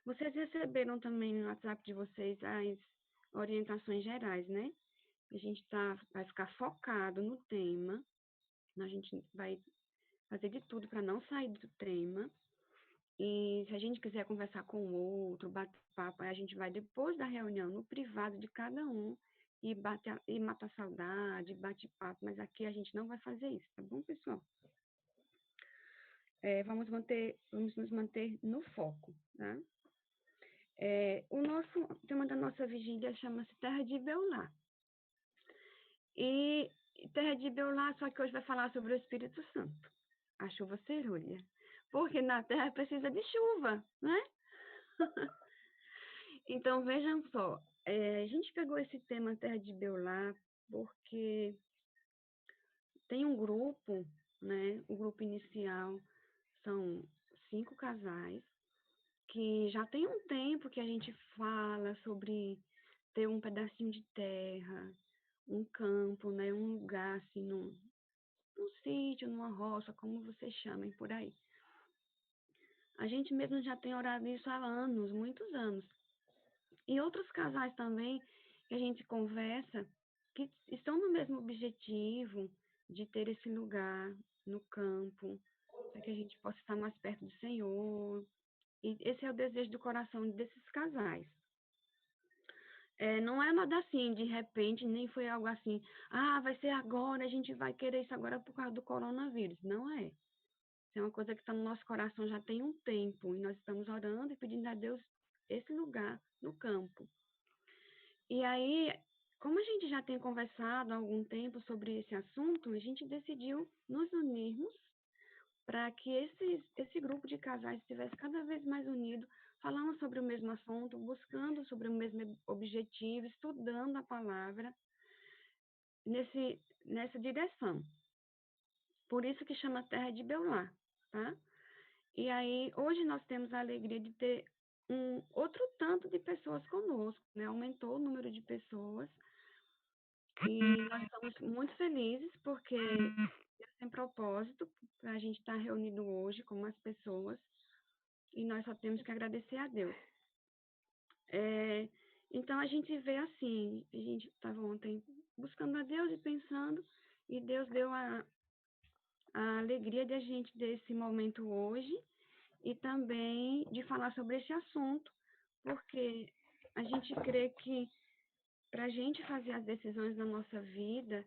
Vocês receberam também no WhatsApp de vocês as orientações gerais, né? A gente vai ficar focado no tema, a gente vai fazer de tudo para não sair do tema. E se a gente quiser conversar com o outro, bater papo, aí a gente vai depois da reunião, no privado de cada um, e matar saudade, bate papo, mas aqui a gente não vai fazer isso, tá bom, pessoal? Vamos nos manter no foco, tá? O tema da nossa vigília chama-se Terra de Beulá. E Terra de Beulá, só que hoje vai falar sobre o Espírito Santo, a chuva cerulha. Porque na Terra precisa de chuva, né? Então, vejam só, a gente pegou esse tema Terra de Beulá porque tem um grupo, né? O grupo inicial são 5 casais, que já tem um tempo que a gente fala sobre ter um pedacinho de terra, um campo, né? Um lugar, assim, num sítio, numa roça, como vocês chamem por aí. A gente mesmo já tem orado isso há anos, muitos anos. E outros casais também que a gente conversa, que estão no mesmo objetivo de ter esse lugar no campo, para que a gente possa estar mais perto do Senhor. E esse é o desejo do coração desses casais. Não é nada assim, de repente, nem foi algo assim, vai ser agora, a gente vai querer isso agora por causa do coronavírus. Não é. Isso é uma coisa que está no nosso coração já tem um tempo, e nós estamos orando e pedindo a Deus esse lugar no campo. E aí, como a gente já tem conversado há algum tempo sobre esse assunto, a gente decidiu nos unirmos para que esse grupo de casais estivesse cada vez mais unido, falando sobre o mesmo assunto, buscando sobre o mesmo objetivo, estudando a palavra nessa direção. Por isso que chama Terra de Beulá, tá? E aí, hoje nós temos a alegria de ter um outro tanto de pessoas conosco, né? Aumentou o número de pessoas e nós estamos muito felizes porque Deus tem propósito para a gente estar reunido hoje com as pessoas e nós só temos que agradecer a Deus. Então a gente vê assim, a gente estava ontem buscando a Deus e pensando, e Deus deu a alegria de a gente ter esse momento hoje e também de falar sobre esse assunto, porque a gente crê que para a gente fazer as decisões da nossa vida,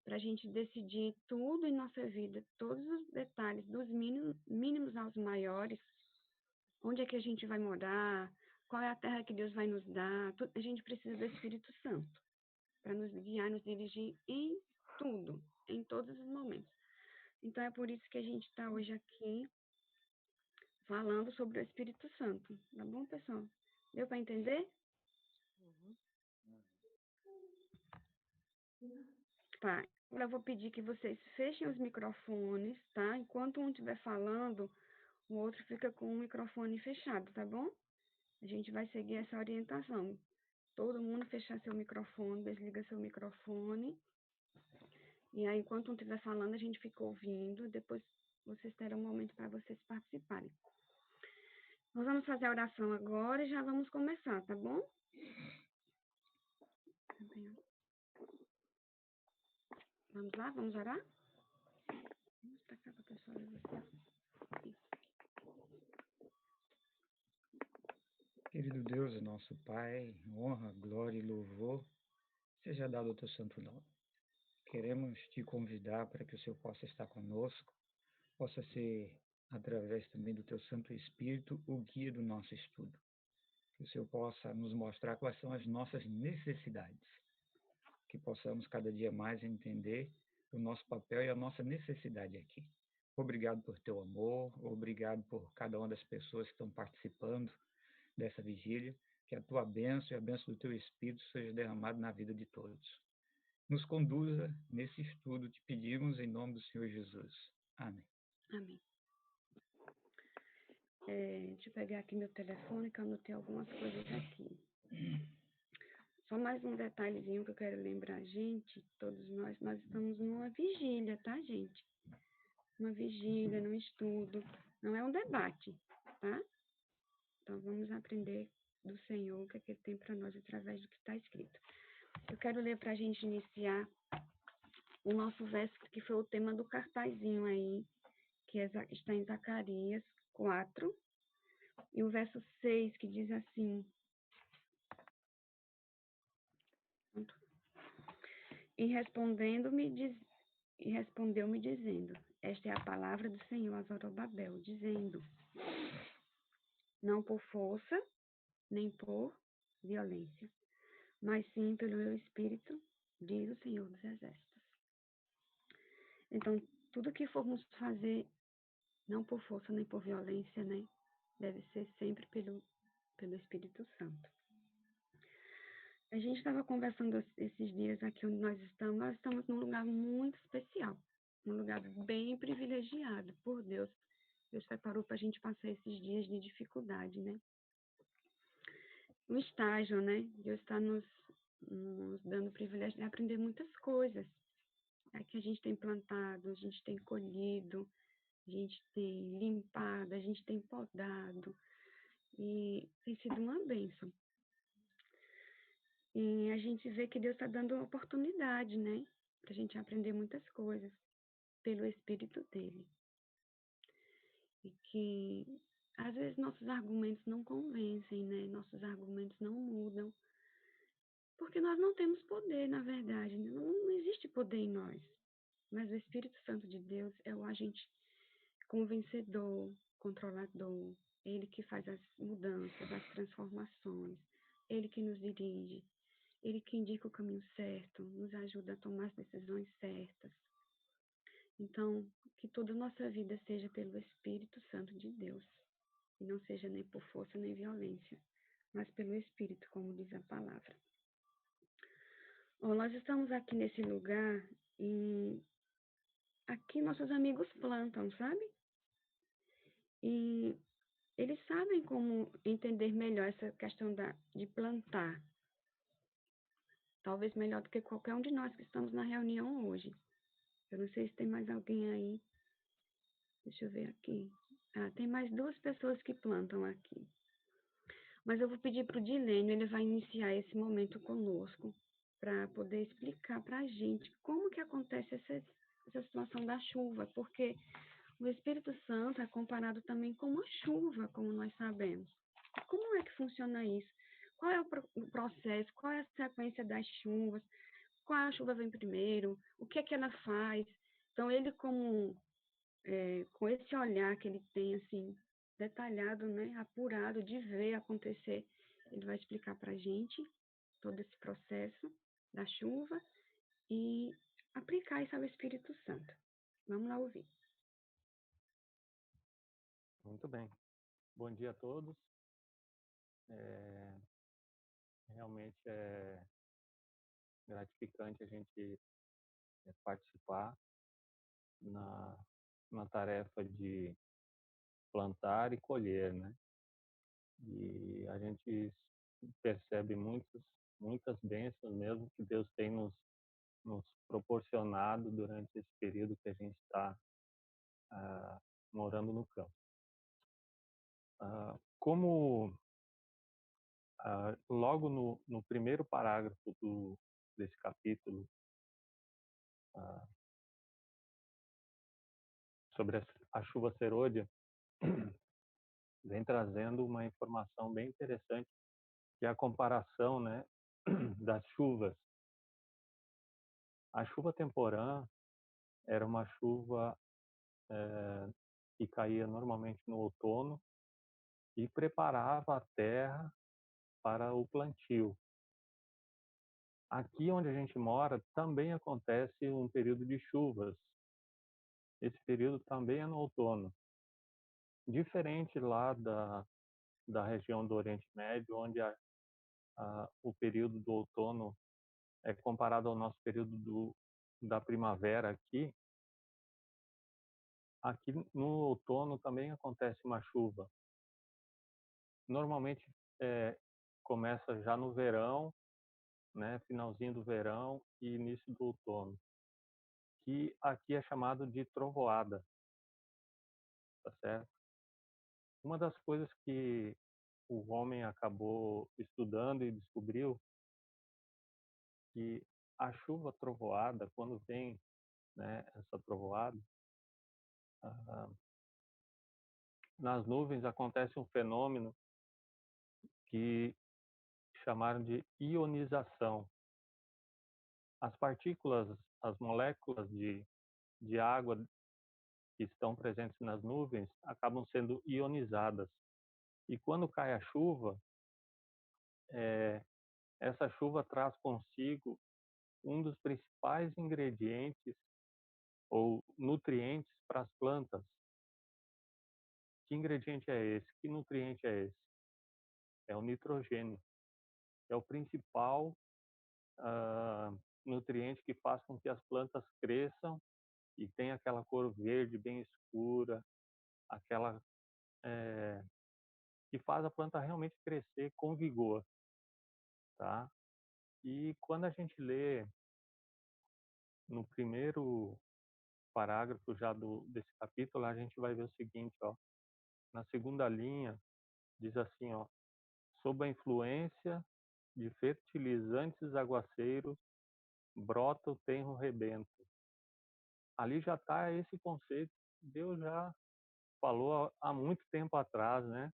para a gente decidir tudo em nossa vida, todos os detalhes, dos mínimos aos maiores, onde é que a gente vai morar, qual é a terra que Deus vai nos dar, a gente precisa do Espírito Santo para nos guiar, nos dirigir em tudo, em todos os momentos. Então é por isso que a gente está hoje aqui falando sobre o Espírito Santo, tá bom, pessoal? Deu para entender? Tá. Agora eu vou pedir que vocês fechem os microfones, tá? Enquanto um estiver falando, o outro fica com o microfone fechado, tá bom? A gente vai seguir essa orientação. Todo mundo fechar seu microfone, desliga seu microfone. E aí, enquanto um estiver falando, a gente fica ouvindo. Depois vocês terão um momento para vocês participarem. Nós vamos fazer a oração agora e já vamos começar, tá bom? Vamos lá? Vamos orar? Vamos pra cá para a pessoa ver você. Querido Deus, nosso Pai, honra, glória e louvor seja dado ao teu santo nome. Queremos te convidar para que o Senhor possa estar conosco, possa ser, através também do teu Santo Espírito, o guia do nosso estudo. Que o Senhor possa nos mostrar quais são as nossas necessidades, que possamos cada dia mais entender o nosso papel e a nossa necessidade aqui. Obrigado por teu amor, obrigado por cada uma das pessoas que estão participando dessa vigília, que a tua bênção e a bênção do teu Espírito seja derramada na vida de todos. Nos conduza nesse estudo, te pedimos em nome do Senhor Jesus. Amém. Amém. Deixa eu pegar aqui meu telefone, que eu anotei algumas coisas aqui. Só mais um detalhezinho que eu quero lembrar a gente, todos nós estamos numa vigília, tá, gente? Uma vigília, num estudo, não é um debate, tá? Então, vamos aprender do Senhor o que, é que Ele tem para nós através do que está escrito. Eu quero ler para a gente iniciar o nosso verso, que foi o tema do cartazinho aí, que está em Zacarias 4, e o verso 6, que diz assim: E respondeu-me dizendo: Esta é a palavra do Senhor a Zorobabel, dizendo: Não por força, nem por violência, mas sim pelo meu espírito, diz o Senhor dos Exércitos. Então, tudo que formos fazer, não por força nem por violência, né? Deve ser sempre pelo Espírito Santo. A gente estava conversando esses dias aqui onde nós estamos num lugar muito especial, um lugar bem privilegiado por Deus. Deus preparou para a gente passar esses dias de dificuldade, né? Um estágio, né? Deus está nos dando o privilégio de aprender muitas coisas. É que a gente tem plantado, a gente tem colhido, a gente tem limpado, a gente tem podado, e tem sido uma bênção. E a gente vê que Deus está dando oportunidade, né? Para a gente aprender muitas coisas pelo Espírito dele. E que às vezes nossos argumentos não convencem, né? Nossos argumentos não mudam. Porque nós não temos poder, na verdade. Não existe poder em nós. Mas o Espírito Santo de Deus é o agente convencedor, controlador. Ele que faz as mudanças, as transformações. Ele que nos dirige. Ele que indica o caminho certo, nos ajuda a tomar as decisões certas. Então, que toda a nossa vida seja pelo Espírito Santo de Deus. E não seja nem por força nem violência, mas pelo Espírito, como diz a palavra. Nós estamos aqui nesse lugar e aqui nossos amigos plantam, sabe? E eles sabem como entender melhor essa questão de plantar. Talvez melhor do que qualquer um de nós que estamos na reunião hoje. Eu não sei se tem mais alguém aí. Deixa eu ver aqui. Tem mais 2 pessoas que plantam aqui. Mas eu vou pedir para o Dilênio, ele vai iniciar esse momento conosco, para poder explicar para a gente como que acontece essa situação da chuva, porque o Espírito Santo é comparado também com uma chuva, como nós sabemos. Como é que funciona isso? Qual é o processo? Qual é a sequência das chuvas? Qual a chuva vem primeiro? O que é que ela faz? Então, ele com esse olhar que ele tem, assim, detalhado, né, apurado, de ver acontecer, ele vai explicar para a gente todo esse processo da chuva e aplicar isso ao Espírito Santo. Vamos lá ouvir. Muito bem. Bom dia a todos. Realmente é gratificante a gente participar na tarefa de plantar e colher, né? E a gente percebe muitas bênçãos mesmo que Deus tem nos proporcionado durante esse período que a gente está morando no campo. Como logo no primeiro parágrafo desse capítulo, sobre a chuva serôdia, vem trazendo uma informação bem interessante, que é a comparação, né, das chuvas. A chuva temporã era uma chuva que caía normalmente no outono e preparava a terra para o plantio. Aqui onde a gente mora também acontece um período de chuvas. Esse período também é no outono. Diferente lá da região do Oriente Médio, onde o período do outono é comparado ao nosso período da primavera aqui. Aqui no outono também acontece uma chuva. Normalmente começa já no verão, né, finalzinho do verão e início do outono, que aqui é chamado de trovoada, tá certo? Uma das coisas que homem acabou estudando e descobriu que a chuva trovoada, quando vem, né, essa trovoada, ah, nas nuvens acontece um fenômeno que chamaram de ionização. As partículas, as moléculas de água que estão presentes nas nuvens acabam sendo ionizadas. E quando cai a chuva, essa chuva traz consigo um dos principais ingredientes ou nutrientes para as plantas. Que ingrediente é esse? Que nutriente é esse? É o nitrogênio. É o principal nutriente que faz com que as plantas cresçam e tenha aquela cor verde bem escura, aquela que faz a planta realmente crescer com vigor, tá? E quando a gente lê no primeiro parágrafo já desse capítulo, a gente vai ver o seguinte, ó, na segunda linha diz assim, ó, sob a influência de fertilizantes aguaceiros, brota o tenro rebento. Ali já está esse conceito que Deus já falou há muito tempo atrás, né?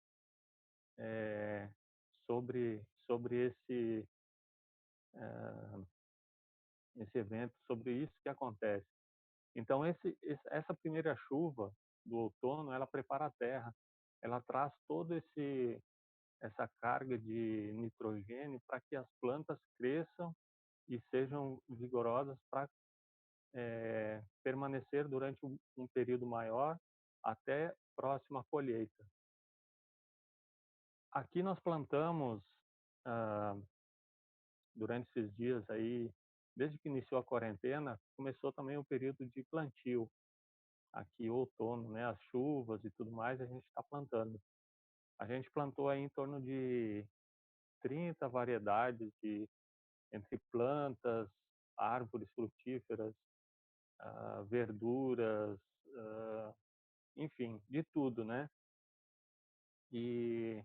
Sobre esse evento, sobre isso que acontece. Então, essa primeira chuva do outono, ela prepara a terra, ela traz todo essa carga de nitrogênio para que as plantas cresçam e sejam vigorosas para permanecer durante um período maior até próxima colheita. Aqui nós plantamos durante esses dias aí, desde que iniciou a quarentena, começou também o período de plantio. Aqui outono, né, as chuvas e tudo mais, a gente está plantando. A gente plantou aí em torno de 30 variedades entre plantas, árvores frutíferas, verduras, enfim, de tudo, né? E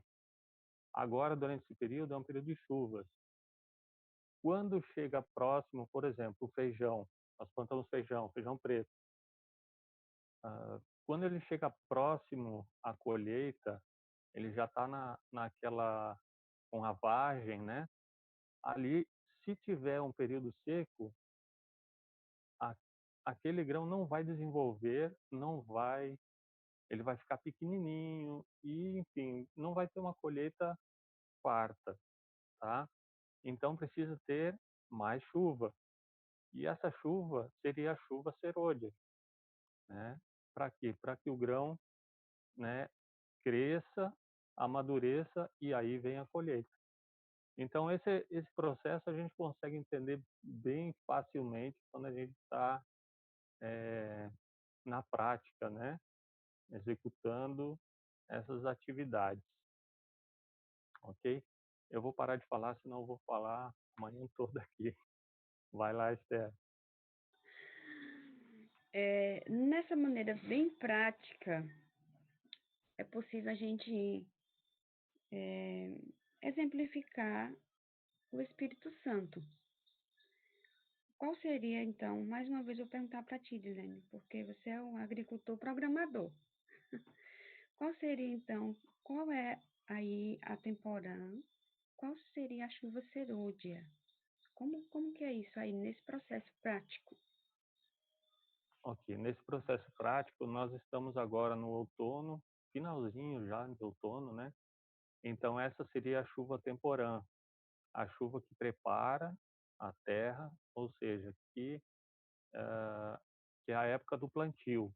agora, durante esse período, é um período de chuvas. Quando chega próximo, por exemplo, o feijão, nós plantamos feijão preto. Quando ele chega próximo à colheita, ele já está naquela com a vagem, né? Ali, se tiver um período seco, a, aquele grão não vai desenvolver, ele vai ficar pequenininho e, enfim, não vai ter uma colheita farta, tá? Então precisa ter mais chuva. E essa chuva seria a chuva serôdia, né? Para quê? Para que o grão, né, cresça, amadureça e aí vem a colheita. Então esse processo a gente consegue entender bem facilmente quando a gente está na prática, né, executando essas atividades, ok? Eu vou parar de falar, senão eu vou falar a manhã toda aqui. Vai lá, Esther. Nessa maneira bem prática, é possível a gente exemplificar o Espírito Santo. Qual seria, então, mais uma vez eu vou perguntar para ti, Dilene, porque você é um agricultor programador. Qual seria, então, qual é aí a temporã? Qual seria a chuva serôdia? Como que é isso aí nesse processo prático? Ok, nesse processo prático, nós estamos agora no outono, finalzinho já de outono, né? Então, essa seria a chuva temporã, a chuva que prepara a terra, ou seja, que é a época do plantio,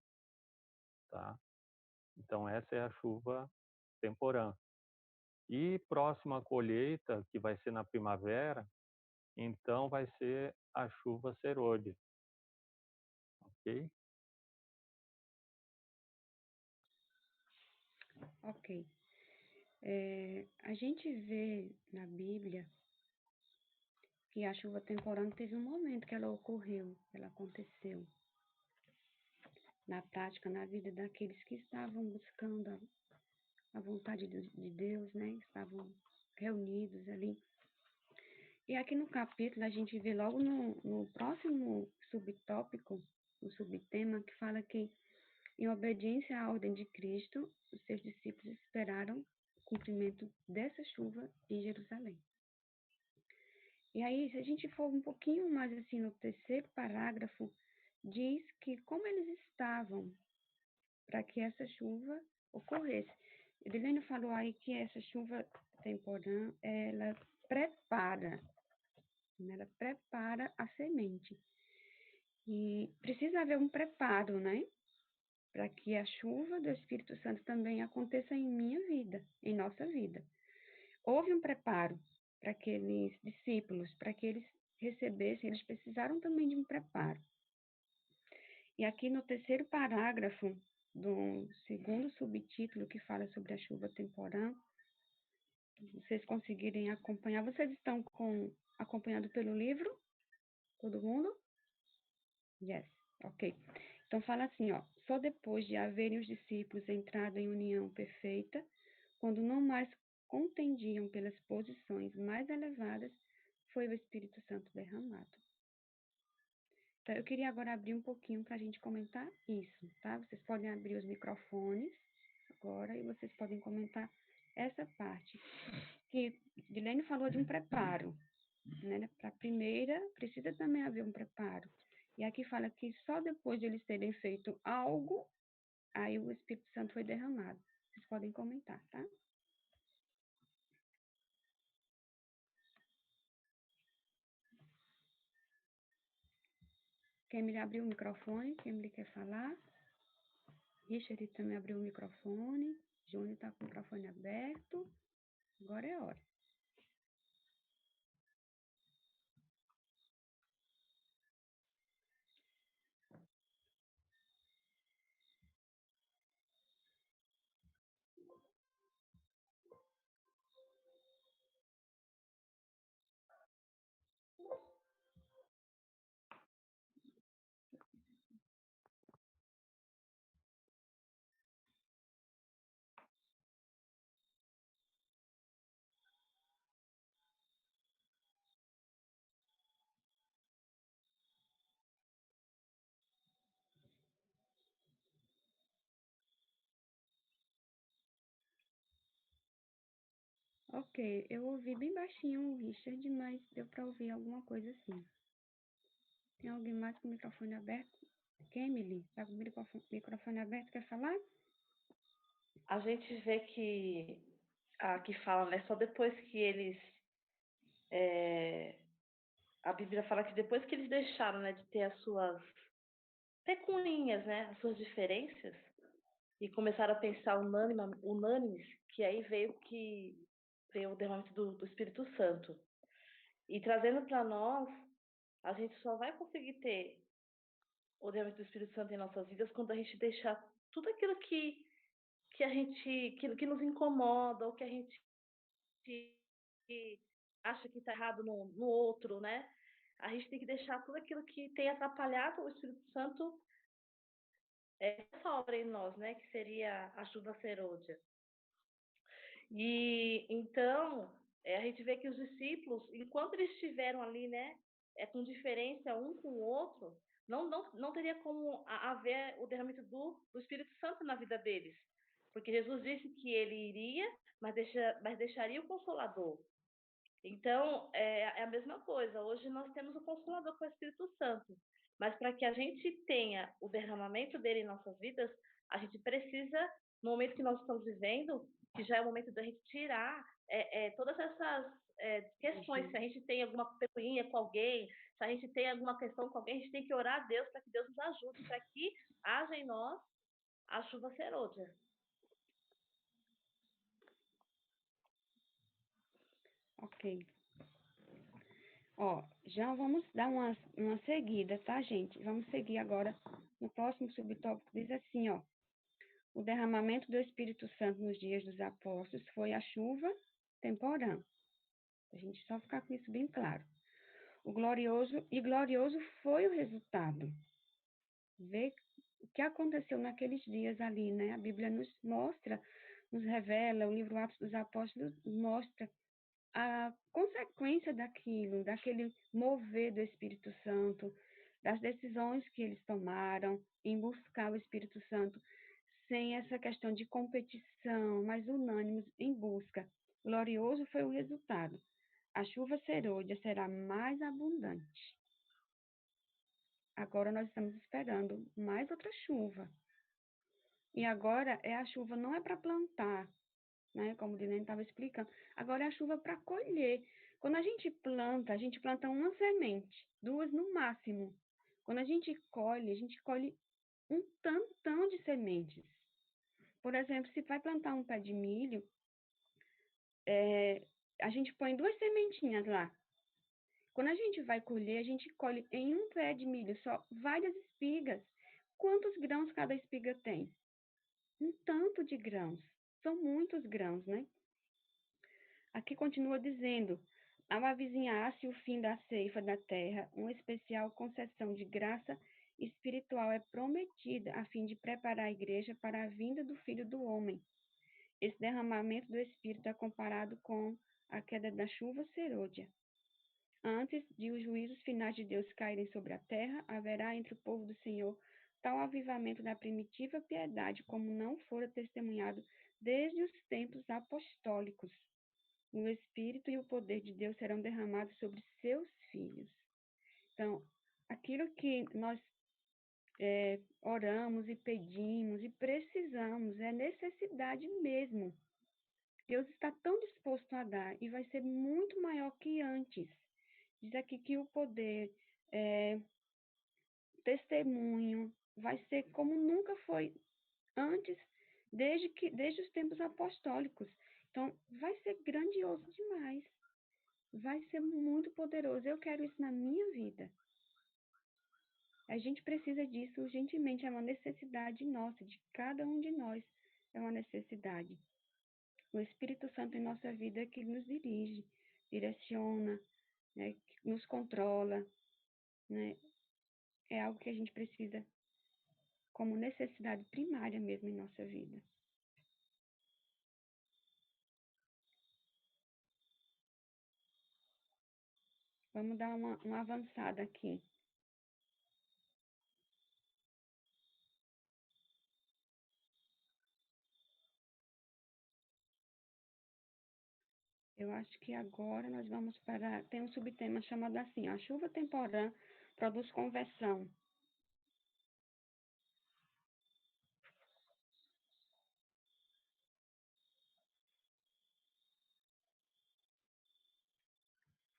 tá? Então, essa é a chuva temporã. E próxima à colheita, que vai ser na primavera, então vai ser a chuva serôdia, ok? Ok. A gente vê na Bíblia que a chuva temporã teve um momento que ela ocorreu, ela aconteceu. Na prática, na vida daqueles que estavam buscando a vontade de Deus, né? Estavam reunidos ali. E aqui no capítulo, a gente vê logo no próximo subtópico, o subtema, que fala que, em obediência à ordem de Cristo, os seus discípulos esperaram o cumprimento dessa chuva em Jerusalém. E aí, se a gente for um pouquinho mais assim no terceiro parágrafo, diz que como eles estavam para que essa chuva ocorresse. Edilene falou aí que essa chuva temporã, ela prepara a semente. E precisa haver um preparo, né? Para que a chuva do Espírito Santo também aconteça em minha vida, em nossa vida. Houve um preparo para aqueles discípulos, para que eles recebessem, eles precisaram também de um preparo. E aqui no terceiro parágrafo do segundo subtítulo, que fala sobre a chuva temporã, vocês conseguirem acompanhar, vocês estão acompanhando pelo livro? Todo mundo? Yes, ok. Então fala assim, ó, só depois de haverem os discípulos entrado em união perfeita, quando não mais contendiam pelas posições mais elevadas, foi o Espírito Santo derramado. Então, eu queria agora abrir um pouquinho para a gente comentar isso, tá? Vocês podem abrir os microfones agora e vocês podem comentar essa parte. Que Dilene falou de um preparo, né? Para a primeira, precisa também haver um preparo. E aqui fala que só depois de eles terem feito algo, aí o Espírito Santo foi derramado. Vocês podem comentar, tá? Kemily abriu o microfone, Kemily quer falar. Richard também abriu o microfone. Júnior está com o microfone aberto. Agora é a hora. Ok, eu ouvi bem baixinho o Richard, mas deu para ouvir alguma coisa assim. Tem alguém mais com o microfone aberto? Kemily, está com o microfone aberto, quer falar? A gente vê que aqui fala, né, só depois que eles a Bíblia fala que depois que eles deixaram, né, de ter as suas pecuninhas, né, as suas diferenças e começaram a pensar unânimes, que aí veio o derramamento do Espírito Santo. E trazendo para nós, a gente só vai conseguir ter o derramamento do Espírito Santo em nossas vidas quando a gente deixar tudo aquilo que a gente que nos incomoda ou que a gente acha que está errado no outro, né? A gente tem que deixar tudo aquilo que tem atrapalhado o Espírito Santo essa obra em nós, né? Que seria a chuva serôdia. E então a gente vê que os discípulos, enquanto eles estiveram ali, né? Com diferença um com o outro, não teria como haver o derramamento do Espírito Santo na vida deles. Porque Jesus disse que ele iria, mas deixaria o Consolador. Então, é a mesma coisa. Hoje nós temos o Consolador, com o Espírito Santo. Mas para que a gente tenha o derramamento dele em nossas vidas, a gente precisa, no momento que nós estamos vivendo, que já é o momento da gente tirar todas essas questões. Se a gente tem alguma pecuinha com alguém, se a gente tem alguma questão com alguém, a gente tem que orar a Deus para que Deus nos ajude, para que haja em nós a chuva serôdia. Ok. Ó, já vamos dar uma seguida, tá, gente? Vamos seguir agora no próximo subtópico. Diz assim, ó. O derramamento do Espírito Santo nos dias dos apóstolos foi a chuva temporã. A gente só ficar com isso bem claro. Glorioso foi o resultado. Vê o que aconteceu naqueles dias ali, né? A Bíblia nos mostra nos revela, o livro Atos dos Apóstolos mostra a consequência daquele mover do Espírito Santo, das decisões que eles tomaram em buscar o Espírito Santo, sem essa questão de competição, mas unânimes em busca. Glorioso foi o resultado. A chuva serôdia será mais abundante. Agora nós estamos esperando mais outra chuva. E agora a chuva não é para plantar, né? Como o Dinei estava explicando. Agora é a chuva para colher. Quando a gente planta uma semente, duas no máximo. Quando a gente colhe um tantão de sementes. Por exemplo, se vai plantar um pé de milho, a gente põe duas sementinhas lá. Quando a gente vai colher, a gente colhe em um pé de milho só várias espigas. Quantos grãos cada espiga tem? Um tanto de grãos. São muitos grãos, né? Aqui continua dizendo: ao avizinhar-se o fim da ceifa da terra, uma especial concessão de graça espiritual é prometida a fim de preparar a igreja para a vinda do Filho do Homem. Esse derramamento do Espírito é comparado com a queda da chuva serôdia. Antes de os juízos finais de Deus caírem sobre a terra, haverá entre o povo do Senhor tal avivamento da primitiva piedade como não fora testemunhado desde os tempos apostólicos. O Espírito e o poder de Deus serão derramados sobre seus filhos. Então, aquilo que nós oramos e pedimos e precisamos é necessidade mesmo. Deus está tão disposto a dar e vai ser muito maior que antes. Diz aqui que o poder, testemunho, vai ser como nunca foi antes, desde os tempos apostólicos. Então, vai ser grandioso demais. Vai ser muito poderoso. Eu quero isso na minha vida. A gente precisa disso urgentemente. É uma necessidade nossa, de cada um de nós. É uma necessidade. O Espírito Santo em nossa vida é que nos dirige, direciona, né, que nos controla, né? É algo que a gente precisa como necessidade primária mesmo em nossa vida. Vamos dar uma avançada aqui. Eu acho que agora nós vamos para... Tem um subtema chamado assim, a chuva temporã produz conversão.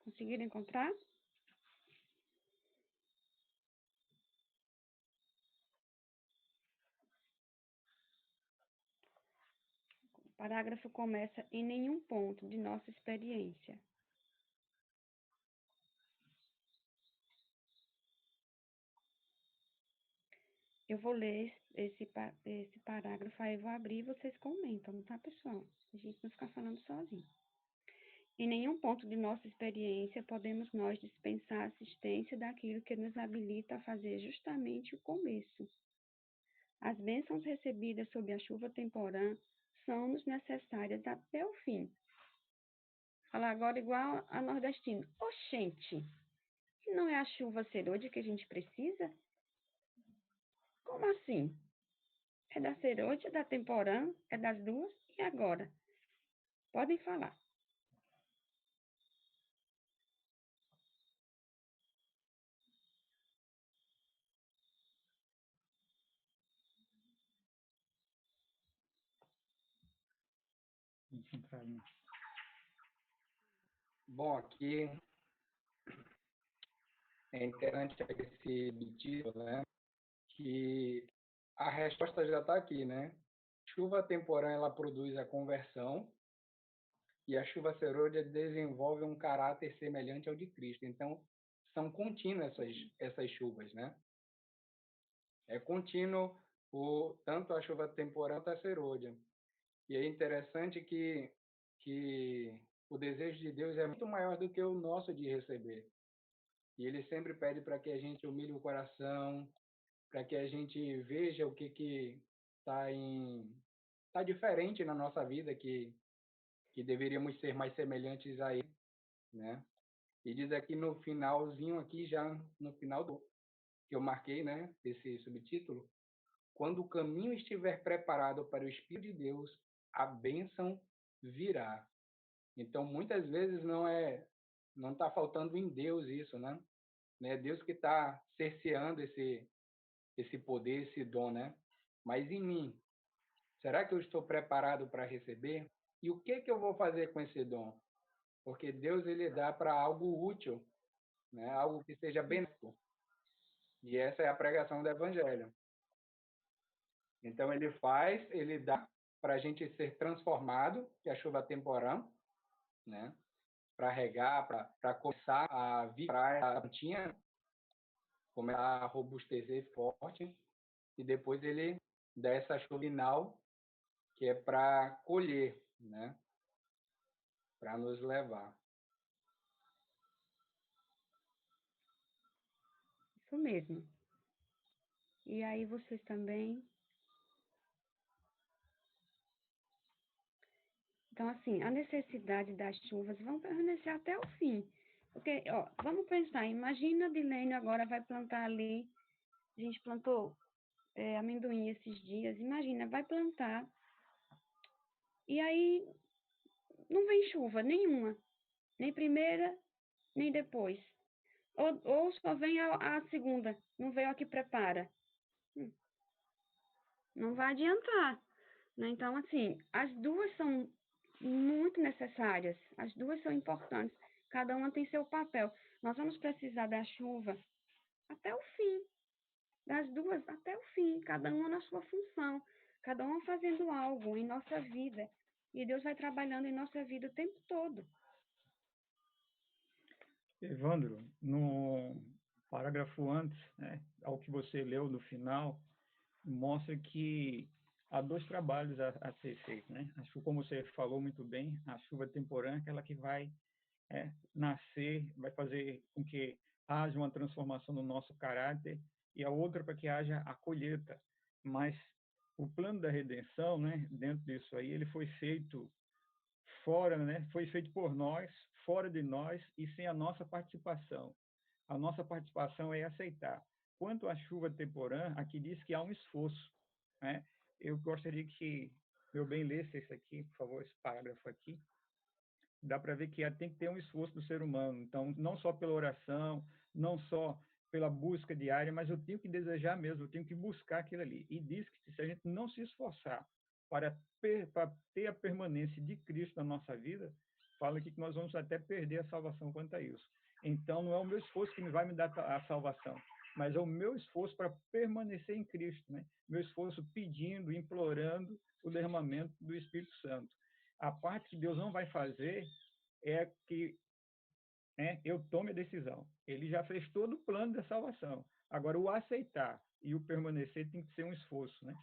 Conseguiram encontrar? O parágrafo começa em nenhum ponto de nossa experiência. Eu vou ler esse parágrafo, aí eu vou abrir e vocês comentam, tá, pessoal? A gente não ficar falando sozinho. Em nenhum ponto de nossa experiência podemos nós dispensar a assistência daquilo que nos habilita a fazer justamente o começo. As bênçãos recebidas sob a chuva temporã são-nos necessárias até o fim. Falar agora igual a nordestino. Oxente, não é a chuva serôdia que a gente precisa? Como assim? É da serôdia, da temporã, é das duas? E agora? Podem falar. Bom, aqui é interessante esse título, né? Que a resposta já está aqui, né? Chuva temporã, ela produz a conversão e a chuva serôdia desenvolve um caráter semelhante ao de Cristo. Então, são contínuas essas chuvas, né? É contínuo tanto a chuva temporã quanto a serôdia. E é interessante que o desejo de Deus é muito maior do que o nosso de receber. E ele sempre pede para que a gente humilhe o coração, para que a gente veja o que está tá diferente na nossa vida, que deveríamos ser mais semelhantes a Ele, né? E diz aqui no finalzinho, aqui já no final que eu marquei, né, esse subtítulo, quando o caminho estiver preparado para o Espírito de Deus, a bênção virá. Então, muitas vezes não está faltando em Deus isso, né? É Deus que está cerceando esse poder, esse dom, né? Mas em mim, será que eu estou preparado para receber? E o que eu vou fazer com esse dom? Porque Deus ele dá para algo útil, né? Algo que seja benéfico. E essa é a pregação do Evangelho. Então ele dá para a gente ser transformado, que é a chuva temporã, né? Para regar, para começar a vir para a plantinha, começar a robustecer forte, e depois ele dá essa chuva final, que é para colher, né? Para nos levar. Isso mesmo. E aí vocês também. Então, assim, a necessidade das chuvas vão permanecer até o fim. Porque, ó, vamos pensar, imagina a Dilene agora vai plantar ali, a gente plantou amendoim esses dias, imagina, vai plantar, e aí não vem chuva nenhuma, nem primeira, nem depois. Ou só vem a segunda, não veio a que prepara. Não vai adiantar, né? Então, assim, as duas são muito necessárias, as duas são importantes, cada uma tem seu papel. Nós vamos precisar da chuva até o fim, das duas até o fim, cada uma na sua função, cada uma fazendo algo em nossa vida. E Deus vai trabalhando em nossa vida o tempo todo. Evandro, no parágrafo antes, né, ao que você leu no final, mostra que há dois trabalhos a ser feito, né? Acho que, como você falou muito bem, a chuva temporã é aquela que vai nascer, vai fazer com que haja uma transformação no nosso caráter, e a outra para que haja a colheita. Mas o plano da redenção, né, dentro disso aí, ele foi feito fora, né? Foi feito por nós, fora de nós e sem a nossa participação. A nossa participação é aceitar. Quanto à chuva temporã, aqui diz que há um esforço, né? Eu gostaria que meu bem lesse esse aqui, por favor, esse parágrafo aqui. Dá para ver que tem que ter um esforço do ser humano. Então, não só pela oração, não só pela busca diária, mas eu tenho que desejar mesmo, eu tenho que buscar aquilo ali. E diz que se a gente não se esforçar para ter a permanência de Cristo na nossa vida, fala aqui que nós vamos até perder a salvação quanto a isso. Então, não é o meu esforço que vai me dar a salvação, mas é o meu esforço para permanecer em Cristo, né? Meu esforço pedindo, implorando o derramamento do Espírito Santo. A parte que Deus não vai fazer é que eu tome a decisão. Ele já fez todo o plano da salvação. Agora, o aceitar e o permanecer tem que ser um esforço, né,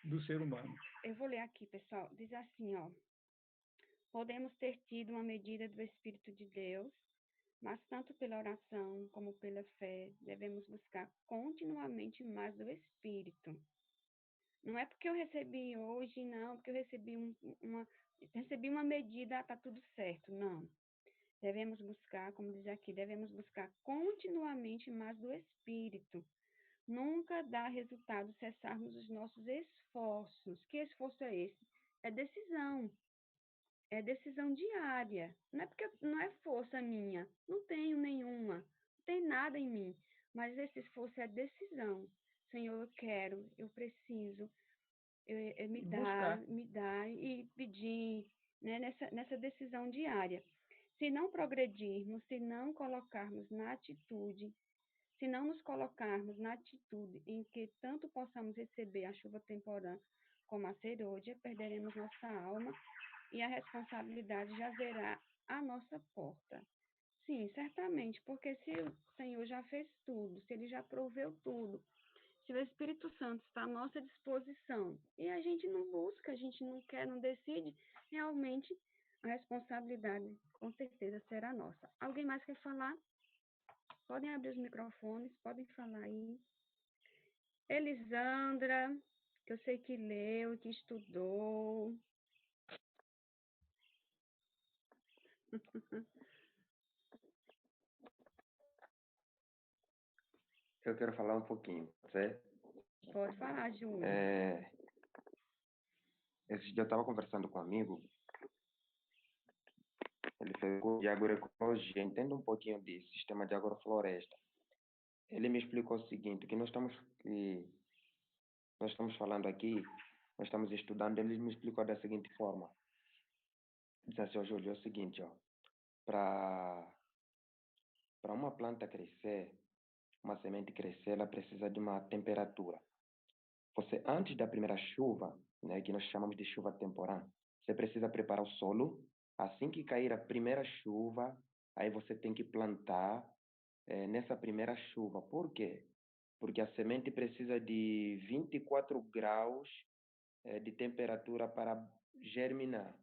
do ser humano. Eu vou ler aqui, pessoal. Diz assim, ó. Podemos ter tido uma medida do Espírito de Deus, mas tanto pela oração como pela fé, devemos buscar continuamente mais do Espírito. Não é porque eu recebi hoje, não, porque eu recebi uma medida, está tudo certo. Não. Devemos buscar, como diz aqui, devemos buscar continuamente mais do Espírito. Nunca dá resultado cessarmos os nossos esforços. Que esforço é esse? É decisão. É decisão diária. Não é porque não é força minha. Não tenho nenhuma. Não tem nada em mim. Mas esse esforço é decisão. Senhor, eu quero, eu preciso. Me dá e pedir, né, nessa decisão diária. Se não progredirmos, se não colocarmos na atitude, se não nos colocarmos na atitude em que tanto possamos receber a chuva temporã como a serôdia, perderemos nossa alma e a responsabilidade já verá à nossa porta. Sim, certamente, porque se o Senhor já fez tudo, se Ele já proveu tudo, se o Espírito Santo está à nossa disposição e a gente não busca, a gente não quer, não decide, realmente a responsabilidade com certeza será nossa. Alguém mais quer falar? Podem abrir os microfones, podem falar aí. Elisandra, que eu sei que leu, que estudou. Eu quero falar um pouquinho, certo? Pode falar, Júnior. Esse dia eu estava conversando com um amigo, ele fez curso de agroecologia, entende um pouquinho de sistema de agrofloresta. Ele me explicou o seguinte, que nós estamos falando aqui, nós estamos estudando, ele me explicou da seguinte forma. Disse assim, ó, Júlio, é o seguinte, ó, para uma planta crescer, uma semente crescer, ela precisa de uma temperatura. Você, antes da primeira chuva, né, que nós chamamos de chuva temporã, você precisa preparar o solo. Assim que cair a primeira chuva, aí você tem que plantar nessa primeira chuva. Por quê? Porque a semente precisa de 24 graus de temperatura para germinar.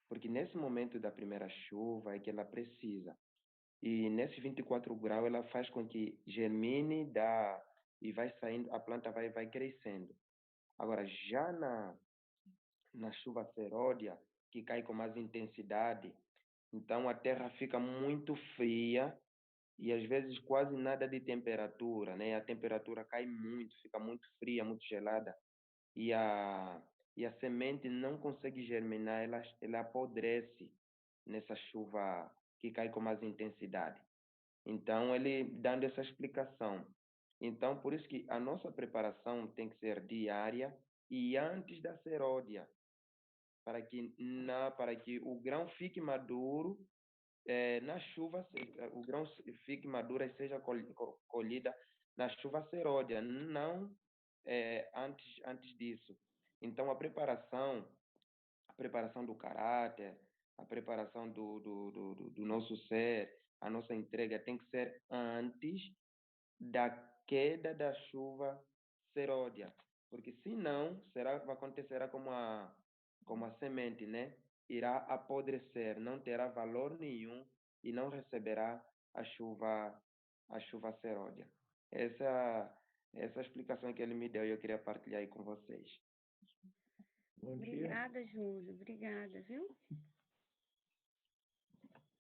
Porque nesse momento da primeira chuva é que ela precisa. E nesses 24 graus ela faz com que germine, e vai saindo, a planta vai crescendo. Agora, já na chuva seródia, que cai com mais intensidade, então a terra fica muito fria e às vezes quase nada de temperatura, né? A temperatura cai muito, fica muito fria, muito gelada e a semente não consegue germinar, ela apodrece nessa chuva que cai com mais intensidade. Então, ele dando essa explicação. Então, por isso que a nossa preparação tem que ser diária e antes da seródia, para que o grão fique maduro na chuva, o grão fique maduro e seja colhida na chuva seródia, não antes disso. Então, a preparação do caráter, a preparação do nosso ser, a nossa entrega tem que ser antes da queda da chuva seródia, porque senão acontecerá como a semente, né? Irá apodrecer, não terá valor nenhum e não receberá a chuva seródia. Essa explicação que ele me deu, eu queria partilhar aí com vocês. Bom dia. Obrigada, Júlio. Obrigada, viu?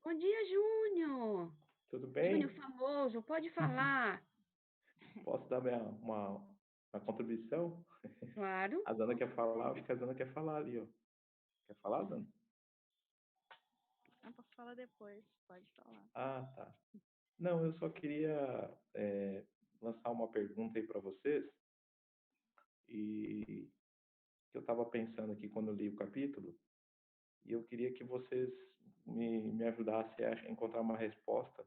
Bom dia, Júnior. Tudo bem? Júnior famoso, pode falar. Posso dar uma contribuição? Claro. A Dana quer falar, acho que a Dana quer falar ali, ó. Quer falar, Dana? Eu posso falar depois, pode falar. Ah, tá. Não, eu só queria lançar uma pergunta aí para vocês. E eu estava pensando aqui quando eu li o capítulo, e eu queria que vocês me ajudassem a encontrar uma resposta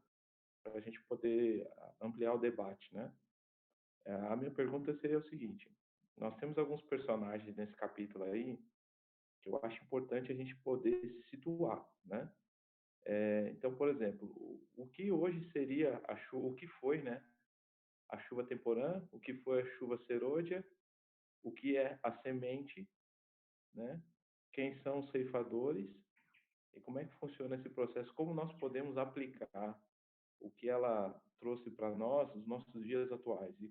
para a gente poder ampliar o debate, né? A minha pergunta seria o seguinte: nós temos alguns personagens nesse capítulo aí que eu acho importante a gente poder se situar, né? Então, por exemplo, o que hoje seria a chuva, o que foi, né? A chuva temporã, o que foi a chuva serôdia, o que é a semente, né? Quem são os ceifadores e como é que funciona esse processo? Como nós podemos aplicar o que ela trouxe para nós nos nossos dias atuais? E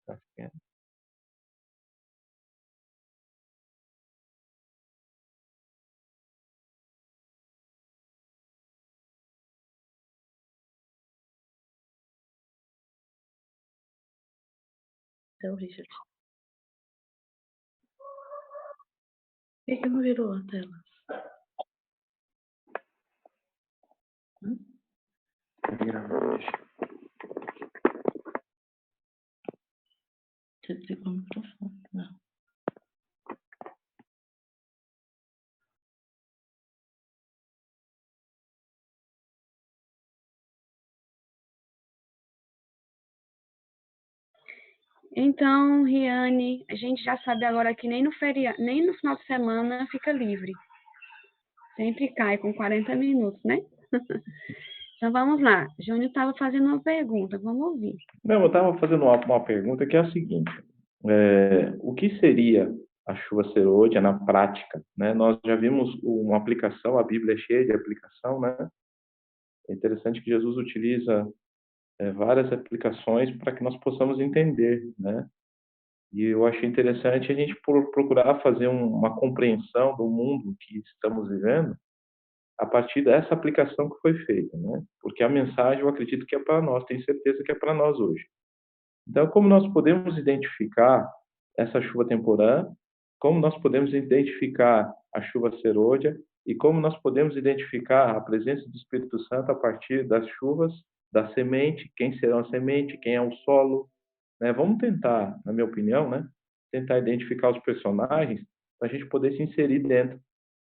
acho que é. Então, Richard. Por que não virou a tela? Deixa eu desligar o microfone. Não. Então, Riane, a gente já sabe agora que nem no final de semana fica livre. Sempre cai com 40 minutos, né? Então, vamos lá. Júnior estava fazendo uma pergunta, vamos ouvir. Não, eu estava fazendo uma pergunta que é a seguinte: o que seria a chuva serôdia na prática, né? Nós já vimos uma aplicação, a Bíblia é cheia de aplicação, né? É interessante que Jesus utiliza várias aplicações para que nós possamos entender, né? E eu achei interessante a gente procurar fazer uma compreensão do mundo que estamos vivendo a partir dessa aplicação que foi feita, né? Porque a mensagem eu acredito que é para nós, tenho certeza que é para nós hoje. Então, como nós podemos identificar essa chuva temporã, como nós podemos identificar a chuva serôdia e como nós podemos identificar a presença do Espírito Santo a partir das chuvas, da semente, quem será a semente, quem é o solo, né? Vamos tentar, na minha opinião, né? Tentar identificar os personagens para a gente poder se inserir dentro,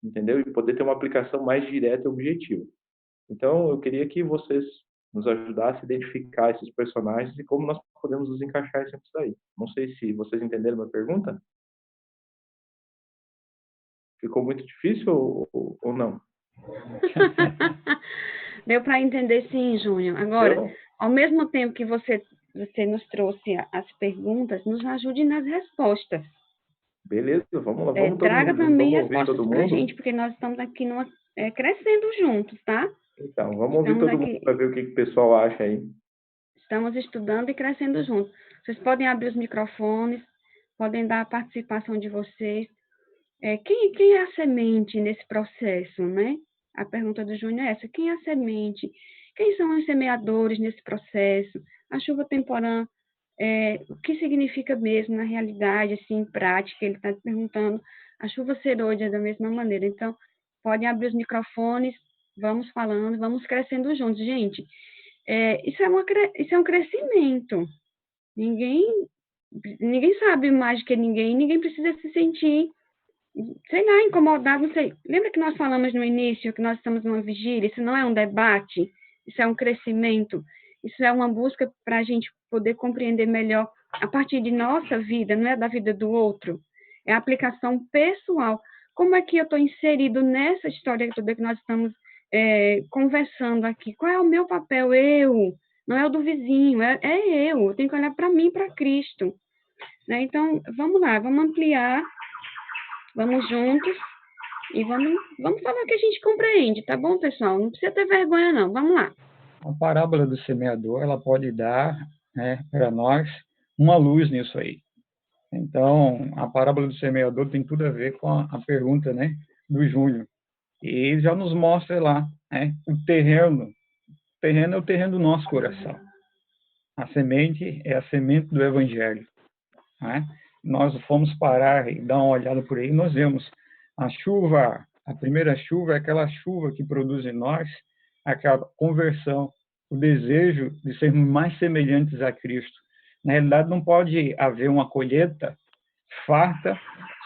entendeu? E poder ter uma aplicação mais direta e objetiva. Então, eu queria que vocês nos ajudassem a identificar esses personagens e como nós podemos nos encaixar sempre daí. Não sei se vocês entenderam a minha pergunta. Ficou muito difícil ou não? Deu para entender sim, Júnior. Agora, ao mesmo tempo que você nos trouxe as perguntas, nos ajude nas respostas. Beleza, vamos lá. Vamos traga também respostas para a mundo. gente, porque nós estamos aqui crescendo juntos, tá? Então, vamos ouvir todo mundo para ver o que o pessoal acha aí. Estamos estudando e crescendo juntos. Vocês podem abrir os microfones, podem dar a participação de vocês. Quem é a semente nesse processo, né? A pergunta do Júnior é essa: quem é a semente? Quem são os semeadores nesse processo? A chuva temporã, o que significa mesmo na realidade, assim, em prática? Ele está perguntando. A chuva serôdia da mesma maneira. Então, podem abrir os microfones, vamos falando, vamos crescendo juntos. Gente, isso é um crescimento. Ninguém sabe mais que ninguém precisa se sentir, sei lá, incomodado, não sei. Lembra que nós falamos no início que nós estamos numa vigília? Isso não é um debate, isso é um crescimento, isso é uma busca para a gente poder compreender melhor a partir de nossa vida, não é da vida do outro, é a aplicação pessoal. Como é que eu estou inserido nessa história toda que nós estamos conversando aqui? Qual é o meu papel? Não é o do vizinho, eu tenho que olhar para mim, para Cristo. Né? Então, vamos lá, vamos ampliar. Vamos juntos e vamos falar o que a gente compreende, tá bom, pessoal? Não precisa ter vergonha, não. Vamos lá. A parábola do semeador, ela pode dar, né, para nós uma luz nisso aí. Então, a parábola do semeador tem tudo a ver com a pergunta, né, do Júnior. E já nos mostra lá, né, o terreno. O terreno é o terreno do nosso coração. A semente é a semente do Evangelho, né? Nós fomos parar e dar uma olhada por aí, nós vemos a chuva, a primeira chuva é aquela chuva que produz em nós aquela conversão, o desejo de sermos mais semelhantes a Cristo. Na realidade, não pode haver uma colheita farta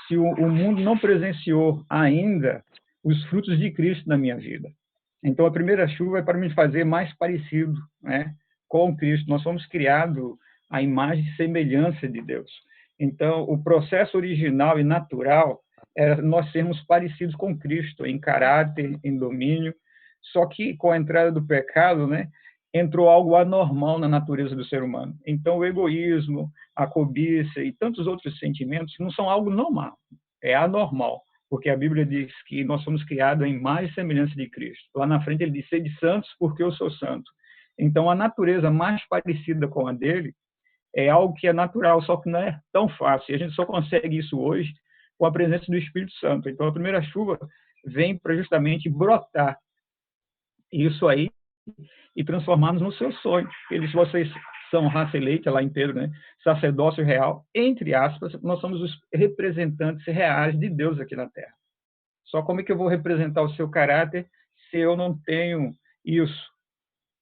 se o mundo não presenciou ainda os frutos de Cristo na minha vida. Então, a primeira chuva é para me fazer mais parecido, né, com Cristo. Nós somos criados à imagem e semelhança de Deus. Então, o processo original e natural era nós sermos parecidos com Cristo, em caráter, em domínio. Só que, com a entrada do pecado, né, entrou algo anormal na natureza do ser humano. Então, o egoísmo, a cobiça e tantos outros sentimentos não são algo normal, é anormal, porque a Bíblia diz que nós somos criados em imagem e semelhança de Cristo. Lá na frente ele diz: sede santos porque eu sou santo. Então, a natureza mais parecida com a dele é algo que é natural, só que não é tão fácil. E a gente só consegue isso hoje com a presença do Espírito Santo. Então, a primeira chuva vem para justamente brotar isso aí e transformar-nos no seu sonho. Eles, vocês são raça eleita, lá em Pedro, né? Sacerdócio real, entre aspas, nós somos os representantes reais de Deus aqui na Terra. Só como é que eu vou representar o seu caráter se eu não tenho isso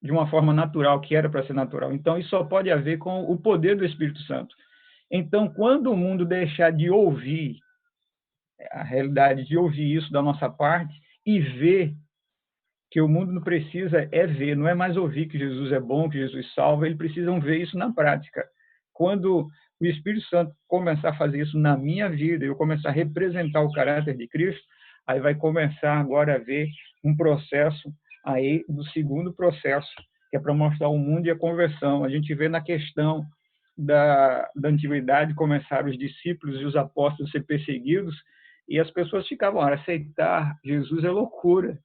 de uma forma natural, que era para ser natural? Então, isso só pode haver com o poder do Espírito Santo. Então, quando o mundo deixar de ouvir a realidade, de ouvir isso da nossa parte e ver que o mundo não precisa ver, não é mais ouvir que Jesus é bom, que Jesus salva, eles precisam ver isso na prática. Quando o Espírito Santo começar a fazer isso na minha vida, eu começar a representar o caráter de Cristo, aí vai começar agora a ver um processo aí do segundo processo, que é para mostrar o mundo e a conversão. A gente vê na questão da antiguidade, começaram os discípulos e os apóstolos a ser perseguidos, e as pessoas ficavam, aceitar Jesus é loucura.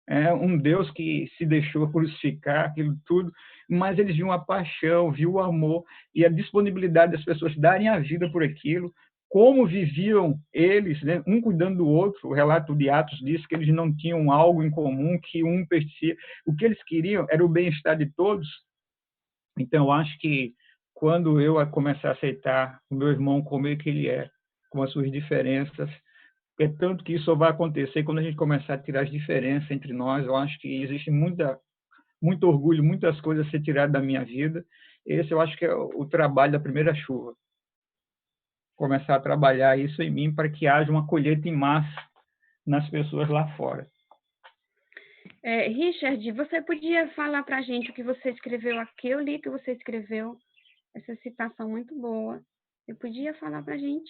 É um Deus que se deixou crucificar, aquilo tudo, mas eles viam a paixão, viam o amor e a disponibilidade das pessoas darem a vida por aquilo, como viviam eles, né, um cuidando do outro. O relato de Atos diz que eles não tinham algo em comum, que um pertencia. O que eles queriam era o bem-estar de todos. Então, eu acho que quando eu começar a aceitar o meu irmão como é que ele é, com as suas diferenças, é tanto que isso só vai acontecer quando a gente começar a tirar as diferenças entre nós. Eu acho que existe muito orgulho, muitas coisas a ser tiradas da minha vida. Esse eu acho que é o trabalho da primeira chuva. Começar a trabalhar isso em mim para que haja uma colheita em massa nas pessoas lá fora. Richard, você podia falar para a gente o que você escreveu aqui? Eu li que você escreveu essa citação muito boa. Você podia falar para a gente?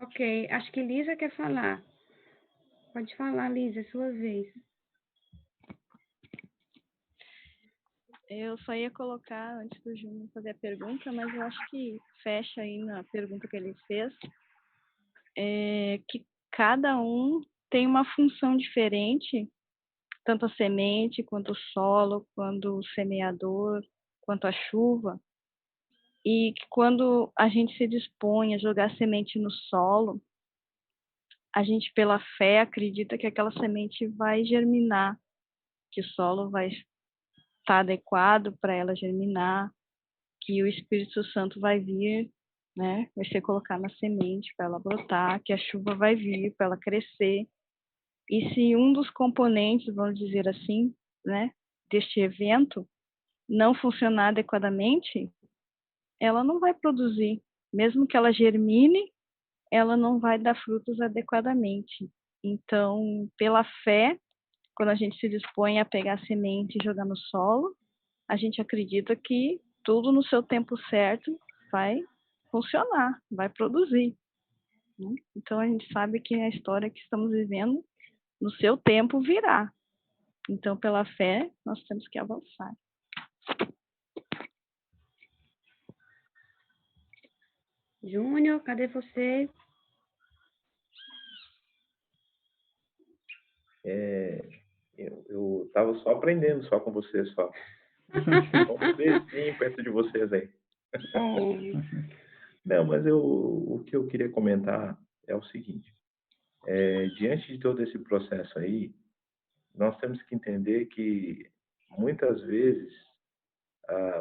Ok, acho que Lisa quer falar. Pode falar, Lisa, é sua vez. Eu só ia colocar, antes do Júnior fazer a pergunta, mas eu acho que fecha aí na pergunta que ele fez, que cada um tem uma função diferente, tanto a semente, quanto o solo, quanto o semeador, quanto a chuva, e que quando a gente se dispõe a jogar semente no solo, a gente, pela fé, acredita que aquela semente vai germinar, que o solo vai estar adequado para ela germinar, que o Espírito Santo vai vir, né, vai ser colocar na semente para ela brotar, que a chuva vai vir para ela crescer. E se um dos componentes, vamos dizer assim, né, deste evento não funcionar adequadamente, ela não vai produzir. Mesmo que ela germine, ela não vai dar frutos adequadamente. Então, pela fé, quando a gente se dispõe a pegar a semente e jogar no solo, a gente acredita que tudo no seu tempo certo vai funcionar, vai produzir. Né? Então, a gente sabe que a história que estamos vivendo, no seu tempo, virá. Então, pela fé, nós temos que avançar. Júnior, cadê você? Eu estava só aprendendo só com vocês, só. Um beijinho perto de vocês aí. Não, mas o que eu queria comentar é o seguinte. Diante de todo esse processo aí, nós temos que entender que, muitas vezes,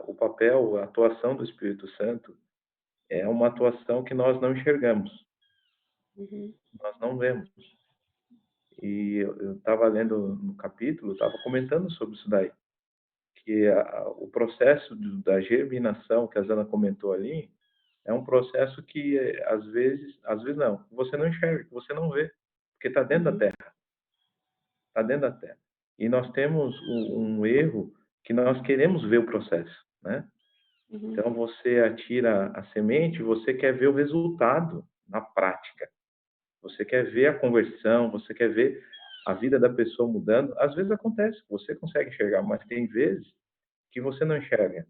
o papel, a atuação do Espírito Santo é uma atuação que nós não enxergamos. Uhum. Nós não vemos. E eu estava lendo no capítulo, estava comentando sobre isso daí, que o processo da germinação que a Zana comentou ali é um processo que às vezes não, você não enxerga, você não vê, porque está dentro da terra, está dentro da terra. E nós temos um erro que nós queremos ver o processo, né? Uhum. Então você atira a semente, você quer ver o resultado na prática. Você quer ver a conversão, você quer ver a vida da pessoa mudando. Às vezes acontece, você consegue enxergar, mas tem vezes que você não enxerga.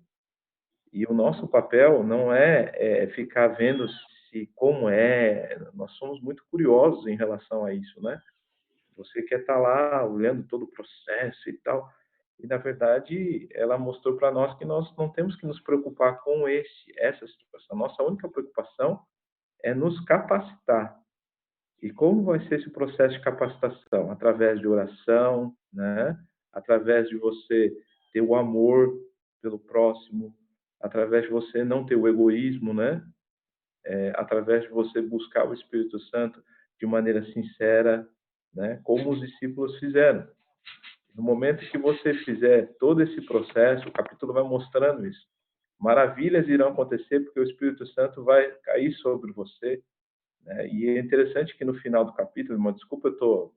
E o nosso papel não é ficar vendo se como é. Nós somos muito curiosos em relação a isso, né? Você quer estar lá olhando todo o processo e tal. E, na verdade, ela mostrou para nós que nós não temos que nos preocupar com essa situação. Nossa única preocupação é nos capacitar. E como vai ser esse processo de capacitação? Através de oração, né? Através de você ter o amor pelo próximo, através de você não ter o egoísmo, né? Através de você buscar o Espírito Santo de maneira sincera, né? Como os discípulos fizeram. No momento que você fizer todo esse processo, o capítulo vai mostrando isso. Maravilhas irão acontecer porque o Espírito Santo vai cair sobre você, né? E é interessante que no final do capítulo, irmão, desculpa, eu tô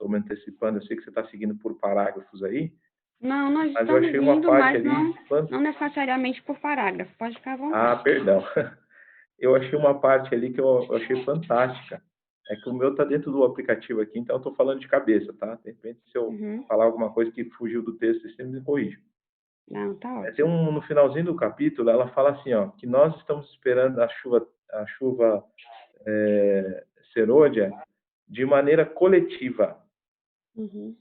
me antecipando, eu sei que você está seguindo por parágrafos aí, Não, nós mas eu estamos achei uma indo, parte mas ali... não necessariamente por parágrafo. Pode ficar à Ah, vontade. perdão. Eu achei uma parte ali que eu achei fantástica. É que o meu está dentro do aplicativo aqui, então eu estou falando de cabeça, tá? De repente, se eu falar alguma coisa que fugiu do texto, você me corrige. Não, tá Tem ótimo. no finalzinho do capítulo, ela fala assim, ó, que nós estamos esperando a chuva serôdia de maneira coletiva, Uhum.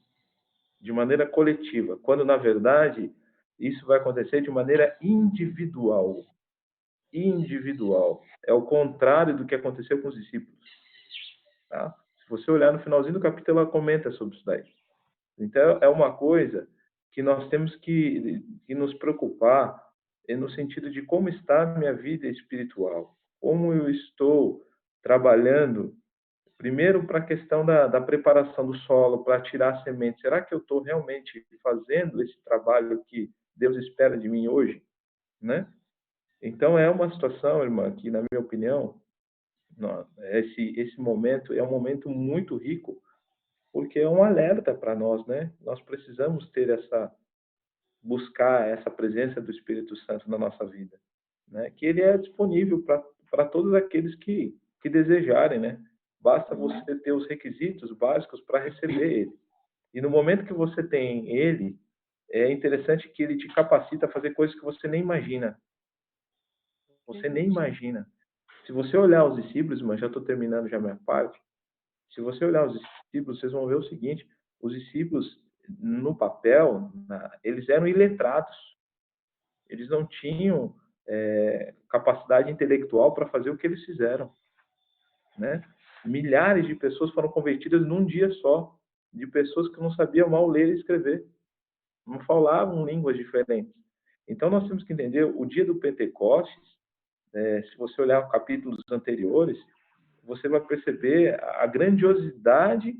de maneira coletiva, quando na verdade isso vai acontecer de maneira individual. Individual. É o contrário do que aconteceu com os discípulos. Tá? Se você olhar no finalzinho do capítulo, ela comenta sobre isso daí. Então, é uma coisa que nós temos que nos preocupar no sentido de como está a minha vida espiritual, como eu estou trabalhando, primeiro para a questão da preparação do solo, para tirar a semente. Será que eu estou realmente fazendo esse trabalho que Deus espera de mim hoje? Né? Então, é uma situação, irmã, que, na minha opinião, esse momento é um momento muito rico, porque é um alerta para nós, né? Nós precisamos ter buscar essa presença do Espírito Santo na nossa vida, né? Que ele é disponível para todos aqueles que desejarem, né? Basta você ter os requisitos básicos para receber ele. E no momento que você tem ele, é interessante que ele te capacita a fazer coisas que você nem imagina. Você nem imagina. Se você olhar os discípulos, mas já estou terminando já a minha parte, se você olhar os discípulos, vocês vão ver o seguinte: os discípulos, no papel, eles eram iletrados. Eles não tinham capacidade intelectual para fazer o que eles fizeram. Né? Milhares de pessoas foram convertidas num dia só, de pessoas que não sabiam mal ler e escrever, não falavam línguas diferentes. Então, nós temos que entender, o dia do Pentecostes, se você olhar capítulos anteriores, você vai perceber a grandiosidade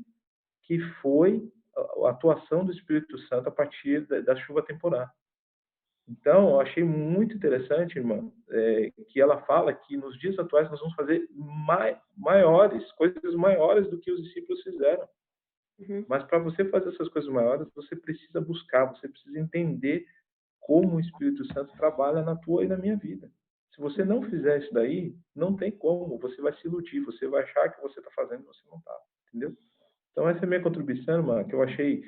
que foi a atuação do Espírito Santo a partir da chuva temporal. Então, eu achei muito interessante, irmã, que ela fala que nos dias atuais nós vamos fazer coisas maiores do que os discípulos fizeram. Uhum. Mas para você fazer essas coisas maiores, você precisa buscar, você precisa entender como o Espírito Santo trabalha na tua e na minha vida. Se você não fizer isso daí, não tem como, você vai se iludir, você vai achar que você está fazendo, você não está, entendeu? Então, essa é a minha contribuição, mano, que eu achei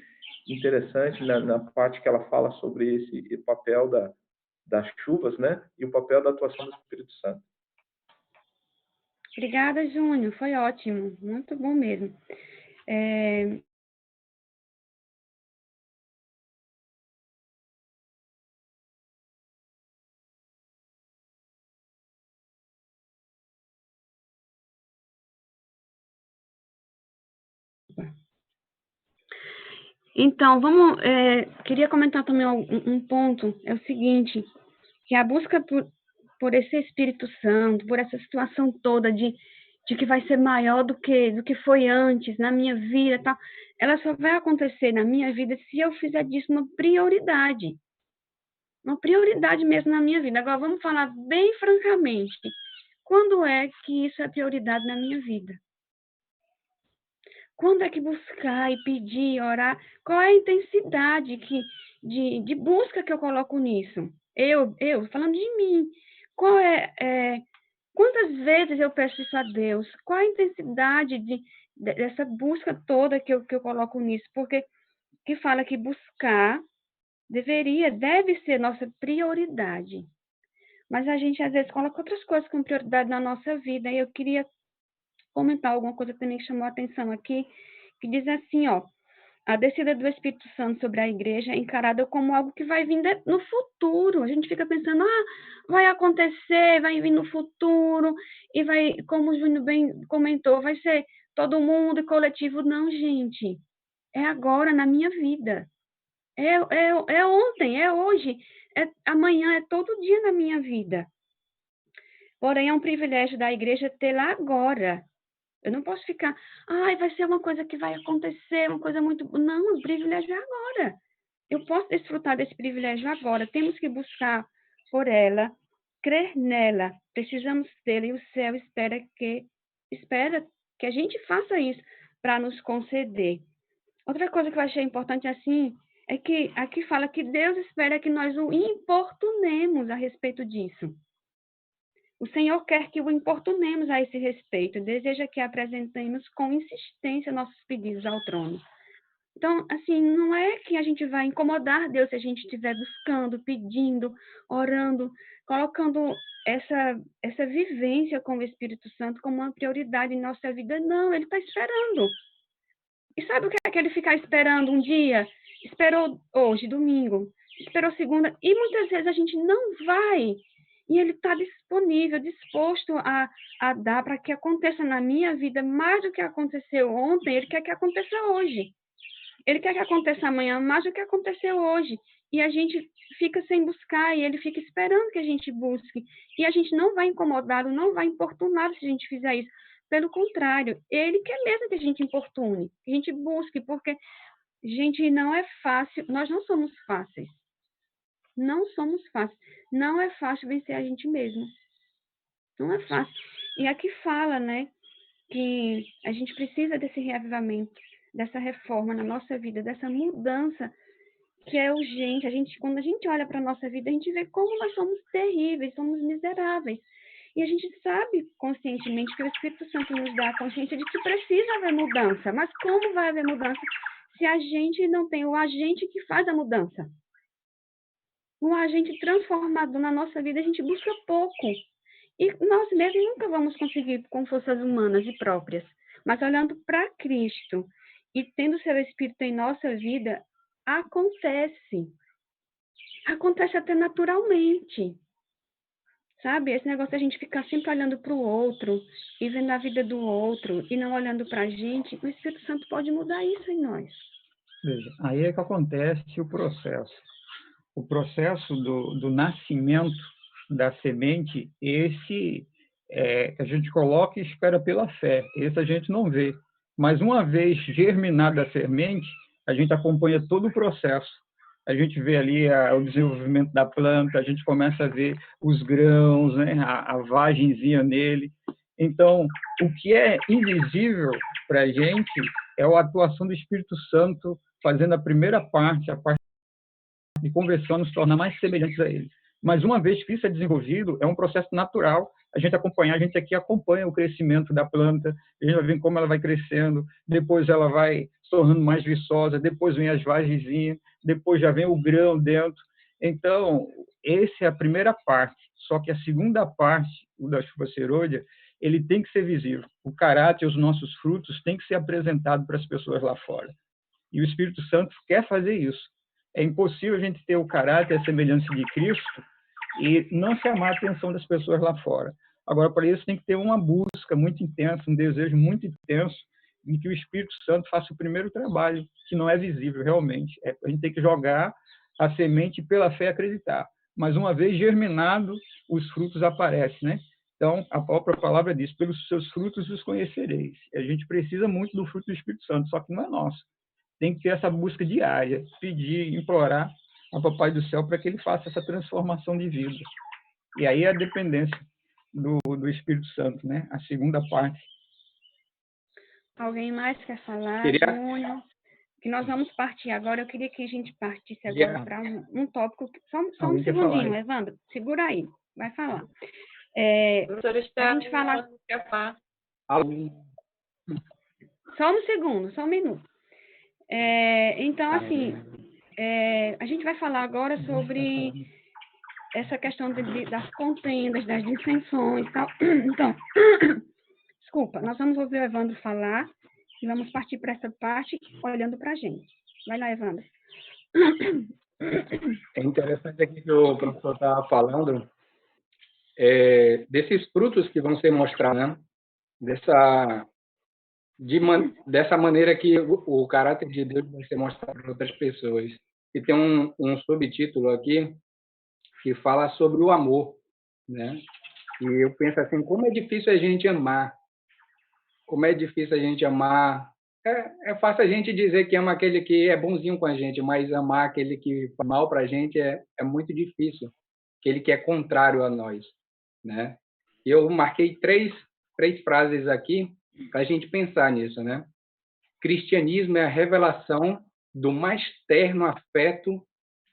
interessante na parte que ela fala sobre esse papel das chuvas, né? E o papel da atuação do Espírito Santo. Obrigada, Júnior. Foi ótimo. Muito bom mesmo. Então, queria comentar também um ponto, é o seguinte, que a busca por esse Espírito Santo, por essa situação toda de que vai ser maior do que foi antes, na minha vida, tal, ela só vai acontecer na minha vida se eu fizer disso uma prioridade mesmo na minha vida. Agora, vamos falar bem francamente, quando é que isso é prioridade na minha vida? Quando é que buscar e pedir, orar? Qual é a intensidade de busca que eu coloco nisso? Eu falando de mim. Quantas vezes eu peço isso a Deus? Qual a intensidade dessa busca toda que eu coloco nisso? Porque que fala que buscar deve ser nossa prioridade. mas a gente às vezes coloca outras coisas como prioridade na nossa vida. E eu queria comentar alguma coisa também que chamou a atenção aqui, que diz assim, ó, a descida do Espírito Santo sobre a igreja é encarada como algo que vai vir no futuro. A gente fica pensando, vai acontecer, vai vir no futuro, e vai, como o Júnior bem comentou, vai ser todo mundo e coletivo. Não, gente, é agora, na minha vida. É ontem, é hoje, é amanhã, é todo dia na minha vida. Porém, é um privilégio da igreja tê-la agora. Eu não posso ficar, vai ser uma coisa que vai acontecer, uma coisa muito... Não, o privilégio é agora. Eu posso desfrutar desse privilégio agora. Temos que buscar por ela, crer nela. Precisamos tê-la e o céu espera que a gente faça isso para nos conceder. Outra coisa que eu achei importante assim é que aqui fala que Deus espera que nós o importunemos a respeito disso. O Senhor quer que o importunemos a esse respeito, deseja que apresentemos com insistência nossos pedidos ao trono. Então, assim, não é que a gente vai incomodar Deus se a gente estiver buscando, pedindo, orando, colocando essa vivência com o Espírito Santo como uma prioridade em nossa vida. Não, Ele está esperando. E sabe o que é que Ele ficar esperando um dia? Esperou hoje, domingo, esperou segunda, e muitas vezes a gente não vai. E Ele está disponível, disposto a dar para que aconteça na minha vida mais do que aconteceu ontem. Ele quer que aconteça hoje. Ele quer que aconteça amanhã mais do que aconteceu hoje. E a gente fica sem buscar, e Ele fica esperando que a gente busque. E a gente não vai incomodá-lo, não vai importuná-lo se a gente fizer isso. Pelo contrário, Ele quer mesmo que a gente importune, que a gente busque, porque, gente, não é fácil, nós não somos fáceis. Não somos fáceis. Não é fácil vencer a gente mesmo. Não é fácil. E aqui fala, né, que a gente precisa desse reavivamento, dessa reforma na nossa vida, dessa mudança que é urgente. Quando a gente olha para a nossa vida, a gente vê como nós somos terríveis, somos miseráveis. E a gente sabe conscientemente que o Espírito Santo nos dá a consciência de que precisa haver mudança. Mas como vai haver mudança se a gente não tem o agente que faz a mudança? O agente transformador na nossa vida, a gente busca pouco. E nós mesmos nunca vamos conseguir com forças humanas e próprias. Mas olhando para Cristo e tendo o seu Espírito em nossa vida, acontece. Acontece até naturalmente. Sabe? Esse negócio de a gente ficar sempre olhando para o outro e vendo a vida do outro e não olhando para a gente, o Espírito Santo pode mudar isso em nós. Veja, aí é que acontece o processo. O processo do nascimento da semente, esse a gente coloca e espera pela fé. Esse a gente não vê. Mas uma vez germinada a semente, a gente acompanha todo o processo. A gente vê ali o desenvolvimento da planta, a gente começa a ver os grãos, né, a vagenzinha nele. Então, o que é invisível para a gente é a atuação do Espírito Santo fazendo a primeira parte, a parte de conversão, nos torna mais semelhantes a Ele. Mas uma vez que isso é desenvolvido, é um processo natural. A gente aqui acompanha o crescimento da planta, a gente vai ver como ela vai crescendo, depois ela vai se tornando mais viçosa, depois vem as vagenzinhas, depois já vem o grão dentro. Então, essa é a primeira parte. Só que a segunda parte, o da chuva serôdia, ele tem que ser visível. O caráter, os nossos frutos, têm que ser apresentados para as pessoas lá fora. E o Espírito Santo quer fazer isso. É impossível a gente ter o caráter, a semelhança de Cristo e não chamar a atenção das pessoas lá fora. Agora, para isso, tem que ter uma busca muito intensa, um desejo muito intenso, em que o Espírito Santo faça o primeiro trabalho, que não é visível realmente. A gente tem que jogar a semente pela fé acreditar. Mas, uma vez germinado, os frutos aparecem, né? Então, a própria palavra diz, pelos seus frutos os conhecereis. A gente precisa muito do fruto do Espírito Santo, só que não é nosso. Tem que ter essa busca diária, pedir, implorar ao Papai do Céu para que ele faça essa transformação de vida. E aí a dependência do Espírito Santo, né? A segunda parte. Alguém mais quer falar? Júnior? Que nós vamos partir agora. Eu queria que a gente partisse agora para um tópico. Só um segundinho, Evandro. Segura aí. Vai falar. A gente fala... Só um segundo, só um minuto. Então, assim, a gente vai falar agora sobre essa questão das contendas, das dissensões e tal. Então, desculpa, nós vamos ouvir o Evandro falar e vamos partir para essa parte olhando para a gente. Vai lá, Evandro. É interessante aqui que o professor estava falando desses frutos que vão ser mostrados, né? Dessa maneira que o caráter de Deus vai ser mostrado para outras pessoas. E tem um subtítulo aqui que fala sobre o amor, né? E eu penso assim, como é difícil a gente amar. Como é difícil a gente amar. É fácil a gente dizer que ama aquele que é bonzinho com a gente, mas amar aquele que faz mal para a gente é muito difícil. Aquele que é contrário a nós, né? E eu marquei três frases aqui para a gente pensar nisso, né? Cristianismo é a revelação do mais terno afeto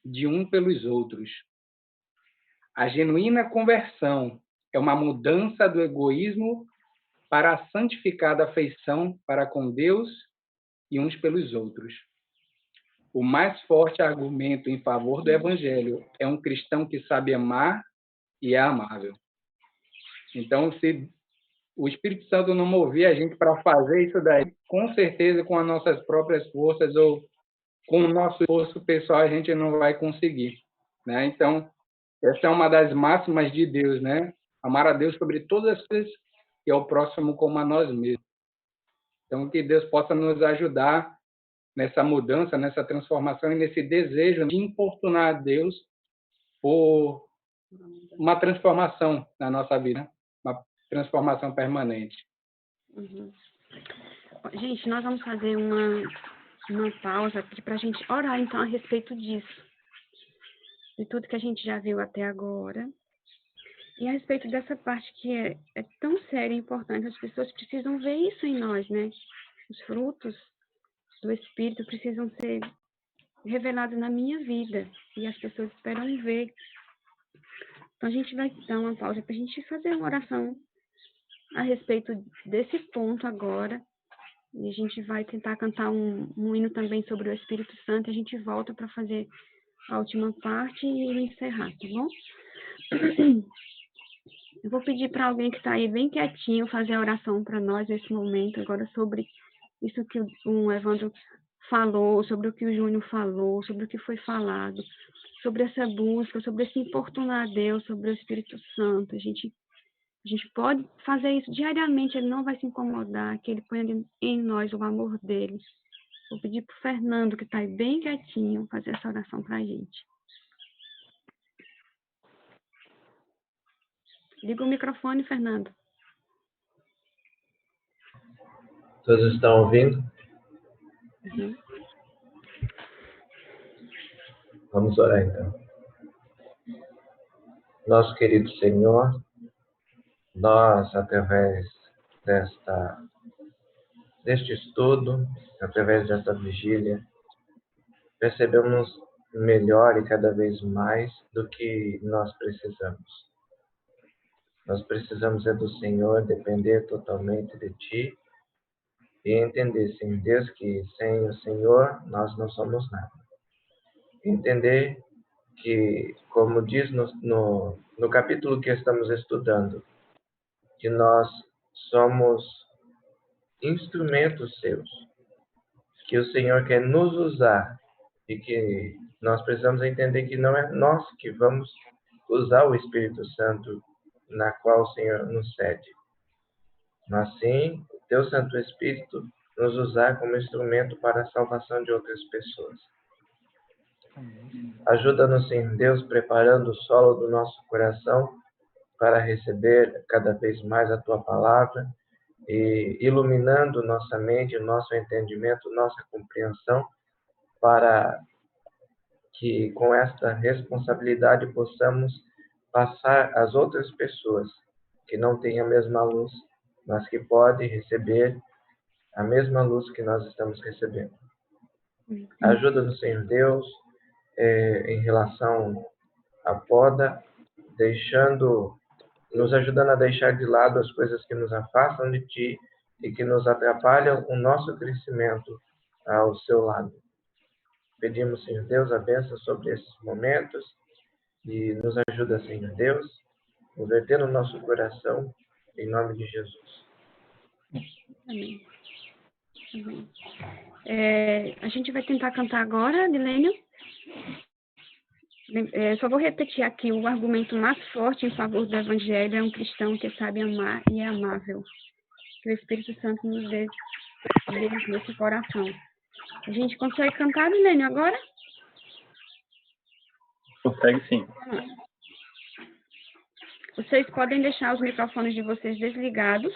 de um pelos outros. A genuína conversão é uma mudança do egoísmo para a santificada afeição para com Deus e uns pelos outros. O mais forte argumento em favor do Evangelho é um cristão que sabe amar e é amável. Então, se o Espírito Santo não mover a gente para fazer isso daí, com certeza, com as nossas próprias forças ou com o nosso esforço pessoal, a gente não vai conseguir, né? Então, essa é uma das máximas de Deus, né? Amar a Deus sobre todas as coisas e ao próximo como a nós mesmos. Então, que Deus possa nos ajudar nessa mudança, nessa transformação e nesse desejo de importunar a Deus por uma transformação na nossa vida, uma transformação permanente. Uhum. Gente, nós vamos fazer uma pausa aqui para a gente orar, então, a respeito disso. De tudo que a gente já viu até agora. E a respeito dessa parte que é tão séria e importante, as pessoas precisam ver isso em nós, né? Os frutos do Espírito precisam ser revelados na minha vida. E as pessoas esperam ver. Então, a gente vai dar uma pausa para a gente fazer uma oração a respeito desse ponto agora. E a gente vai tentar cantar um hino também sobre o Espírito Santo. A gente volta para fazer a última parte e encerrar, tá bom? Eu vou pedir para alguém que está aí bem quietinho fazer a oração para nós nesse momento, agora sobre isso que o Evandro falou, sobre o que o Júnior falou, sobre o que foi falado, sobre essa busca, sobre esse importunar a Deus, sobre o Espírito Santo. A gente pode fazer isso diariamente, ele não vai se incomodar, que ele ponha em nós o amor dele. Vou pedir para o Fernando, que está aí bem quietinho, fazer essa oração para a gente. Liga o microfone, Fernando. Todos estão ouvindo? Uhum. Vamos orar então. Nosso querido Senhor, nós, através deste estudo, através desta vigília, percebemos melhor e cada vez mais do que nós precisamos. Nós precisamos do Senhor, depender totalmente de Ti e entender, Senhor Deus, que sem o Senhor nós não somos nada. Entender que, como diz no capítulo que estamos estudando, que nós somos instrumentos seus, que o Senhor quer nos usar e que nós precisamos entender que não é nós que vamos usar o Espírito Santo na qual o Senhor nos cede, mas sim o Teu Santo Espírito nos usar como instrumento para a salvação de outras pessoas. Ajuda-nos, Senhor Deus, preparando o solo do nosso coração para receber cada vez mais a Tua palavra e iluminando nossa mente, nosso entendimento, nossa compreensão, para que com esta responsabilidade possamos passar às outras pessoas que não têm a mesma luz, mas que podem receber a mesma luz que nós estamos recebendo. Ajuda-nos, Senhor Deus, em relação à poda, nos ajudando a deixar de lado as coisas que nos afastam de Ti e que nos atrapalham o nosso crescimento ao Seu lado. Pedimos, Senhor Deus, a bênção sobre esses momentos E nos ajuda, Senhor Deus, converter no nosso coração, em nome de Jesus. Amém. Amém. A gente vai tentar cantar agora, Dilênio. Só vou repetir aqui o argumento mais forte em favor do Evangelho é um cristão que sabe amar e é amável. Que o Espírito Santo nos dê nesse coração. A gente consegue cantar, Dilênio, agora? Consegue sim. Vocês podem deixar os microfones de vocês desligados.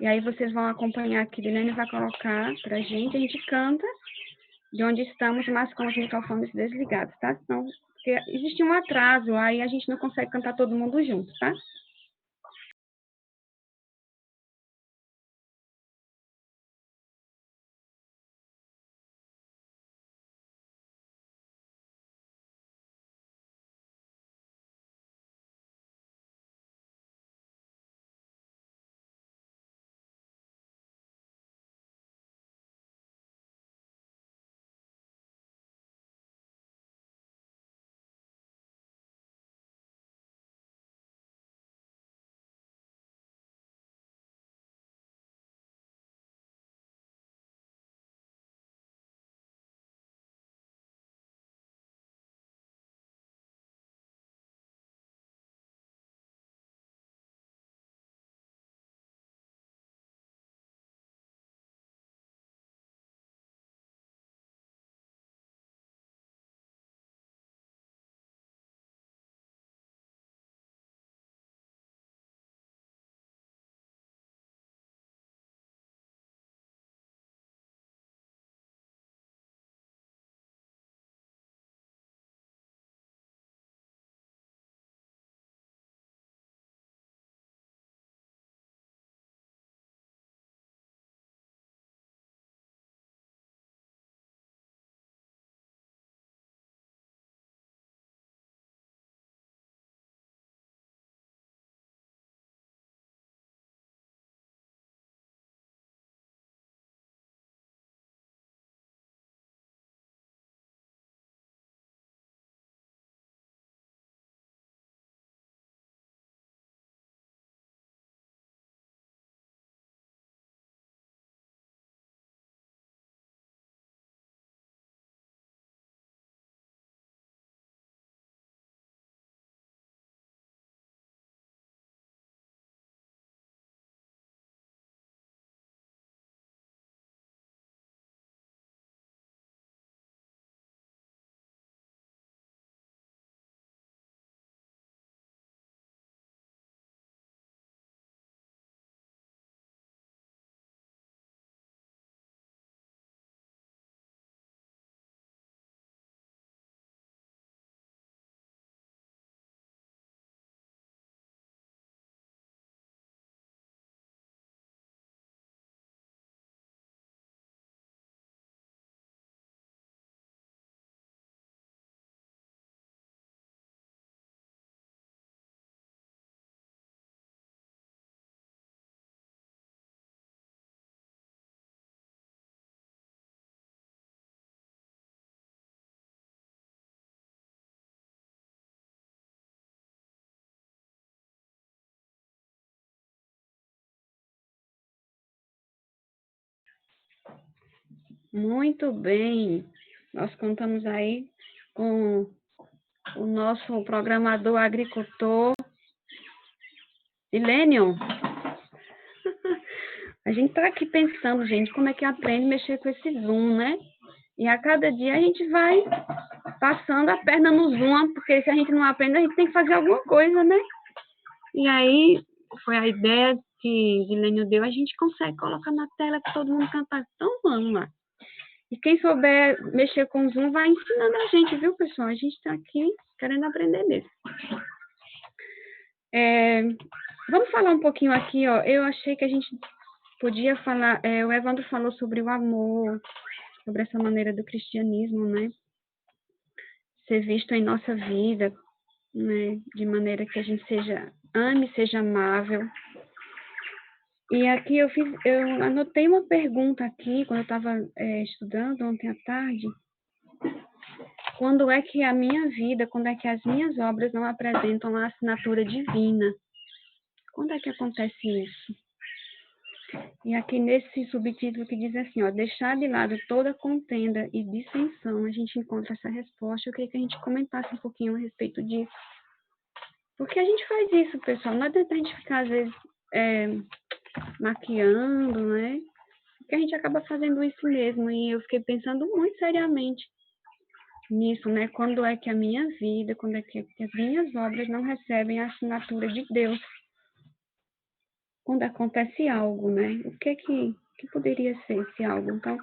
E aí vocês vão acompanhar aqui. Dilênio vai colocar pra gente. A gente canta de onde estamos, mas com os microfones desligados, tá? Então, porque existe um atraso, aí a gente não consegue cantar todo mundo junto, tá? Muito bem. Nós contamos aí com o nosso programador agricultor, Dilênio. A gente está aqui pensando, gente, como é que aprende a mexer com esse Zoom, né? E a cada dia a gente vai passando a perna no Zoom, porque se a gente não aprende, a gente tem que fazer alguma coisa, né? E aí, foi a ideia que Dilênio deu, a gente consegue colocar na tela para todo mundo cantar. Então, vamos lá. E quem souber mexer com o Zoom vai ensinando a gente, viu, pessoal? A gente está aqui querendo aprender mesmo. Vamos falar um pouquinho aqui, ó. Eu achei que a gente podia falar... o Evandro falou sobre o amor, sobre essa maneira do cristianismo, né? Ser visto em nossa vida, né? De maneira que a gente ame, seja amável. E aqui eu anotei uma pergunta aqui, quando eu estava estudando ontem à tarde, quando é que a minha vida, quando é que as minhas obras não apresentam a assinatura divina? Quando é que acontece isso? E aqui nesse subtítulo que diz assim, ó, deixar de lado toda contenda e dissensão, a gente encontra essa resposta. Eu queria que a gente comentasse um pouquinho a respeito disso. Porque a gente faz isso, pessoal. Não adianta a gente ficar, às vezes, maquiando, né? Porque a gente acaba fazendo isso mesmo. E eu fiquei pensando muito seriamente nisso, né? Quando é que a minha vida, quando é que as minhas obras não recebem a assinatura de Deus? Quando acontece algo, né? O que poderia ser esse algo? Então,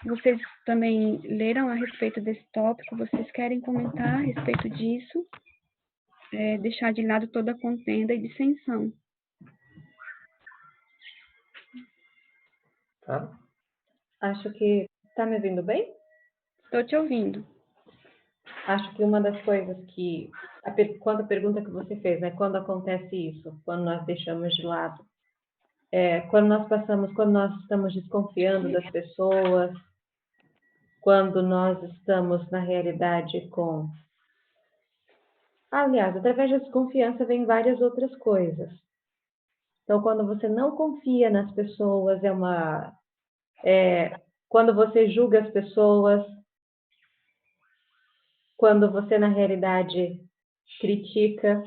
vocês também leram a respeito desse tópico? Vocês querem comentar a respeito disso? Deixar de lado toda contenda e dissensão. Tá? Acho que... Tá me ouvindo bem? Estou te ouvindo. Acho que uma das coisas que... Quando a pergunta que você fez, né? Quando acontece isso? Quando nós deixamos de lado? Quando nós estamos desconfiando das pessoas, quando nós estamos, na realidade, com... Aliás, através da desconfiança vem várias outras coisas. Então, quando você não confia nas pessoas, quando você julga as pessoas, quando você, na realidade, critica,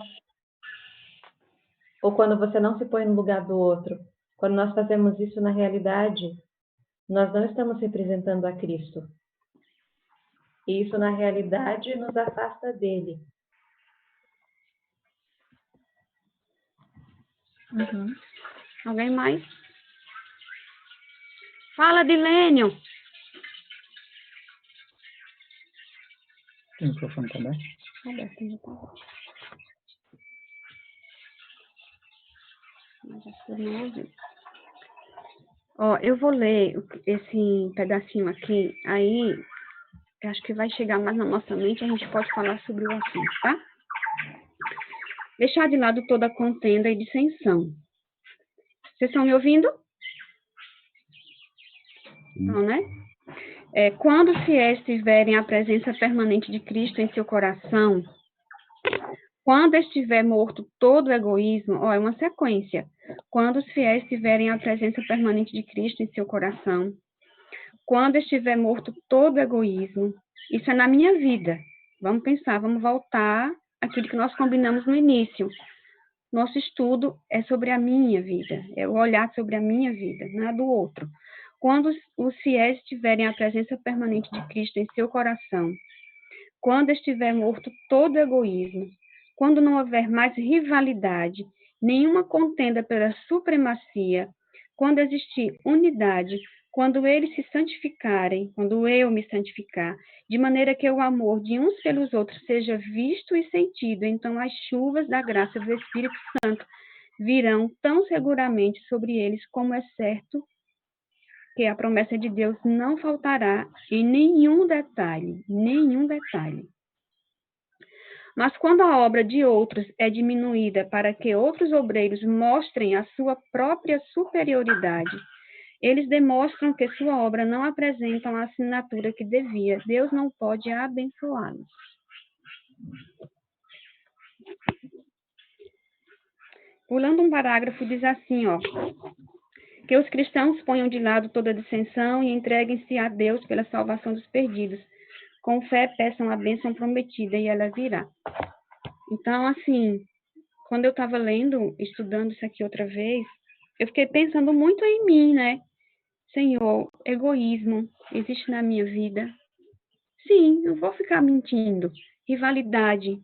ou quando você não se põe no lugar do outro. Quando nós fazemos isso, na realidade, nós não estamos representando a Cristo. E isso, na realidade, nos afasta dele. Uhum. Alguém mais? Fala, Dilênio. O microfone tá aberto? Mas acho que eu não ouvi. Ó, eu vou ler esse pedacinho aqui, aí eu acho que vai chegar mais na nossa mente, a gente pode falar sobre o assunto, tá? Deixar de lado toda contenda e dissensão. Vocês estão me ouvindo? Não, né? Quando os fiéis tiverem a presença permanente de Cristo em seu coração, quando estiver morto todo o egoísmo, ó, é uma sequência. Quando os fiéis tiverem a presença permanente de Cristo em seu coração, quando estiver morto todo o egoísmo, isso é na minha vida. Vamos pensar, vamos voltar àquilo que nós combinamos no início. Nosso estudo é sobre a minha vida, é o olhar sobre a minha vida, não é do outro. Quando os fiéis tiverem a presença permanente de Cristo em seu coração, quando estiver morto todo egoísmo, quando não houver mais rivalidade, nenhuma contenda pela supremacia, quando existir unidade, quando eles se santificarem, quando eu me santificar, de maneira que o amor de uns pelos outros seja visto e sentido, então as chuvas da graça do Espírito Santo virão tão seguramente sobre eles, como é certo que a promessa de Deus não faltará em nenhum detalhe, nenhum detalhe. Mas quando a obra de outros é diminuída para que outros obreiros mostrem a sua própria superioridade, eles demonstram que sua obra não apresenta a assinatura que devia. Deus não pode abençoá-los. Pulando um parágrafo, diz assim, ó, que os cristãos ponham de lado toda dissensão e entreguem-se a Deus pela salvação dos perdidos. Com fé, peçam a bênção prometida e ela virá. Então, assim, quando eu estava lendo, estudando isso aqui outra vez, eu fiquei pensando muito em mim, né? Senhor, egoísmo existe na minha vida? Sim, não vou ficar mentindo. Rivalidade.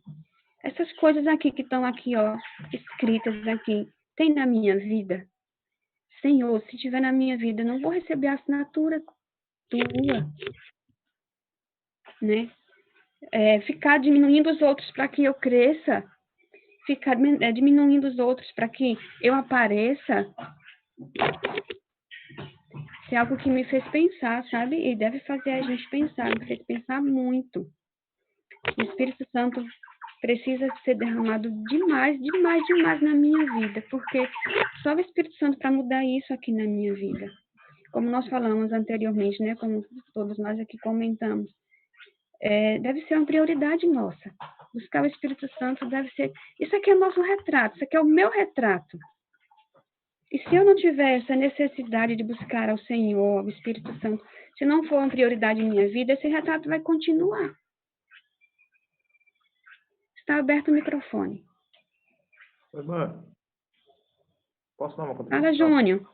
Essas coisas aqui que estão aqui, ó, escritas aqui, tem na minha vida? Senhor, se tiver na minha vida, eu não vou receber a assinatura tua, né? Ficar diminuindo os outros para que eu cresça, ficar diminuindo os outros para que eu apareça, isso é algo que me fez pensar, sabe? E deve fazer a gente pensar, me fez pensar muito. O Espírito Santo precisa ser derramado demais, demais, demais na minha vida, porque só o Espírito Santo para mudar isso aqui na minha vida. Como nós falamos anteriormente, né? Como todos nós aqui comentamos, deve ser uma prioridade nossa. Buscar o Espírito Santo deve ser... Isso aqui é nosso retrato, isso aqui é o meu retrato. E se eu não tiver essa necessidade de buscar ao Senhor, ao Espírito Santo, se não for uma prioridade em minha vida, esse retrato vai continuar. Está aberto o microfone. Irmã, posso dar uma Fala, contribuição? Júnior.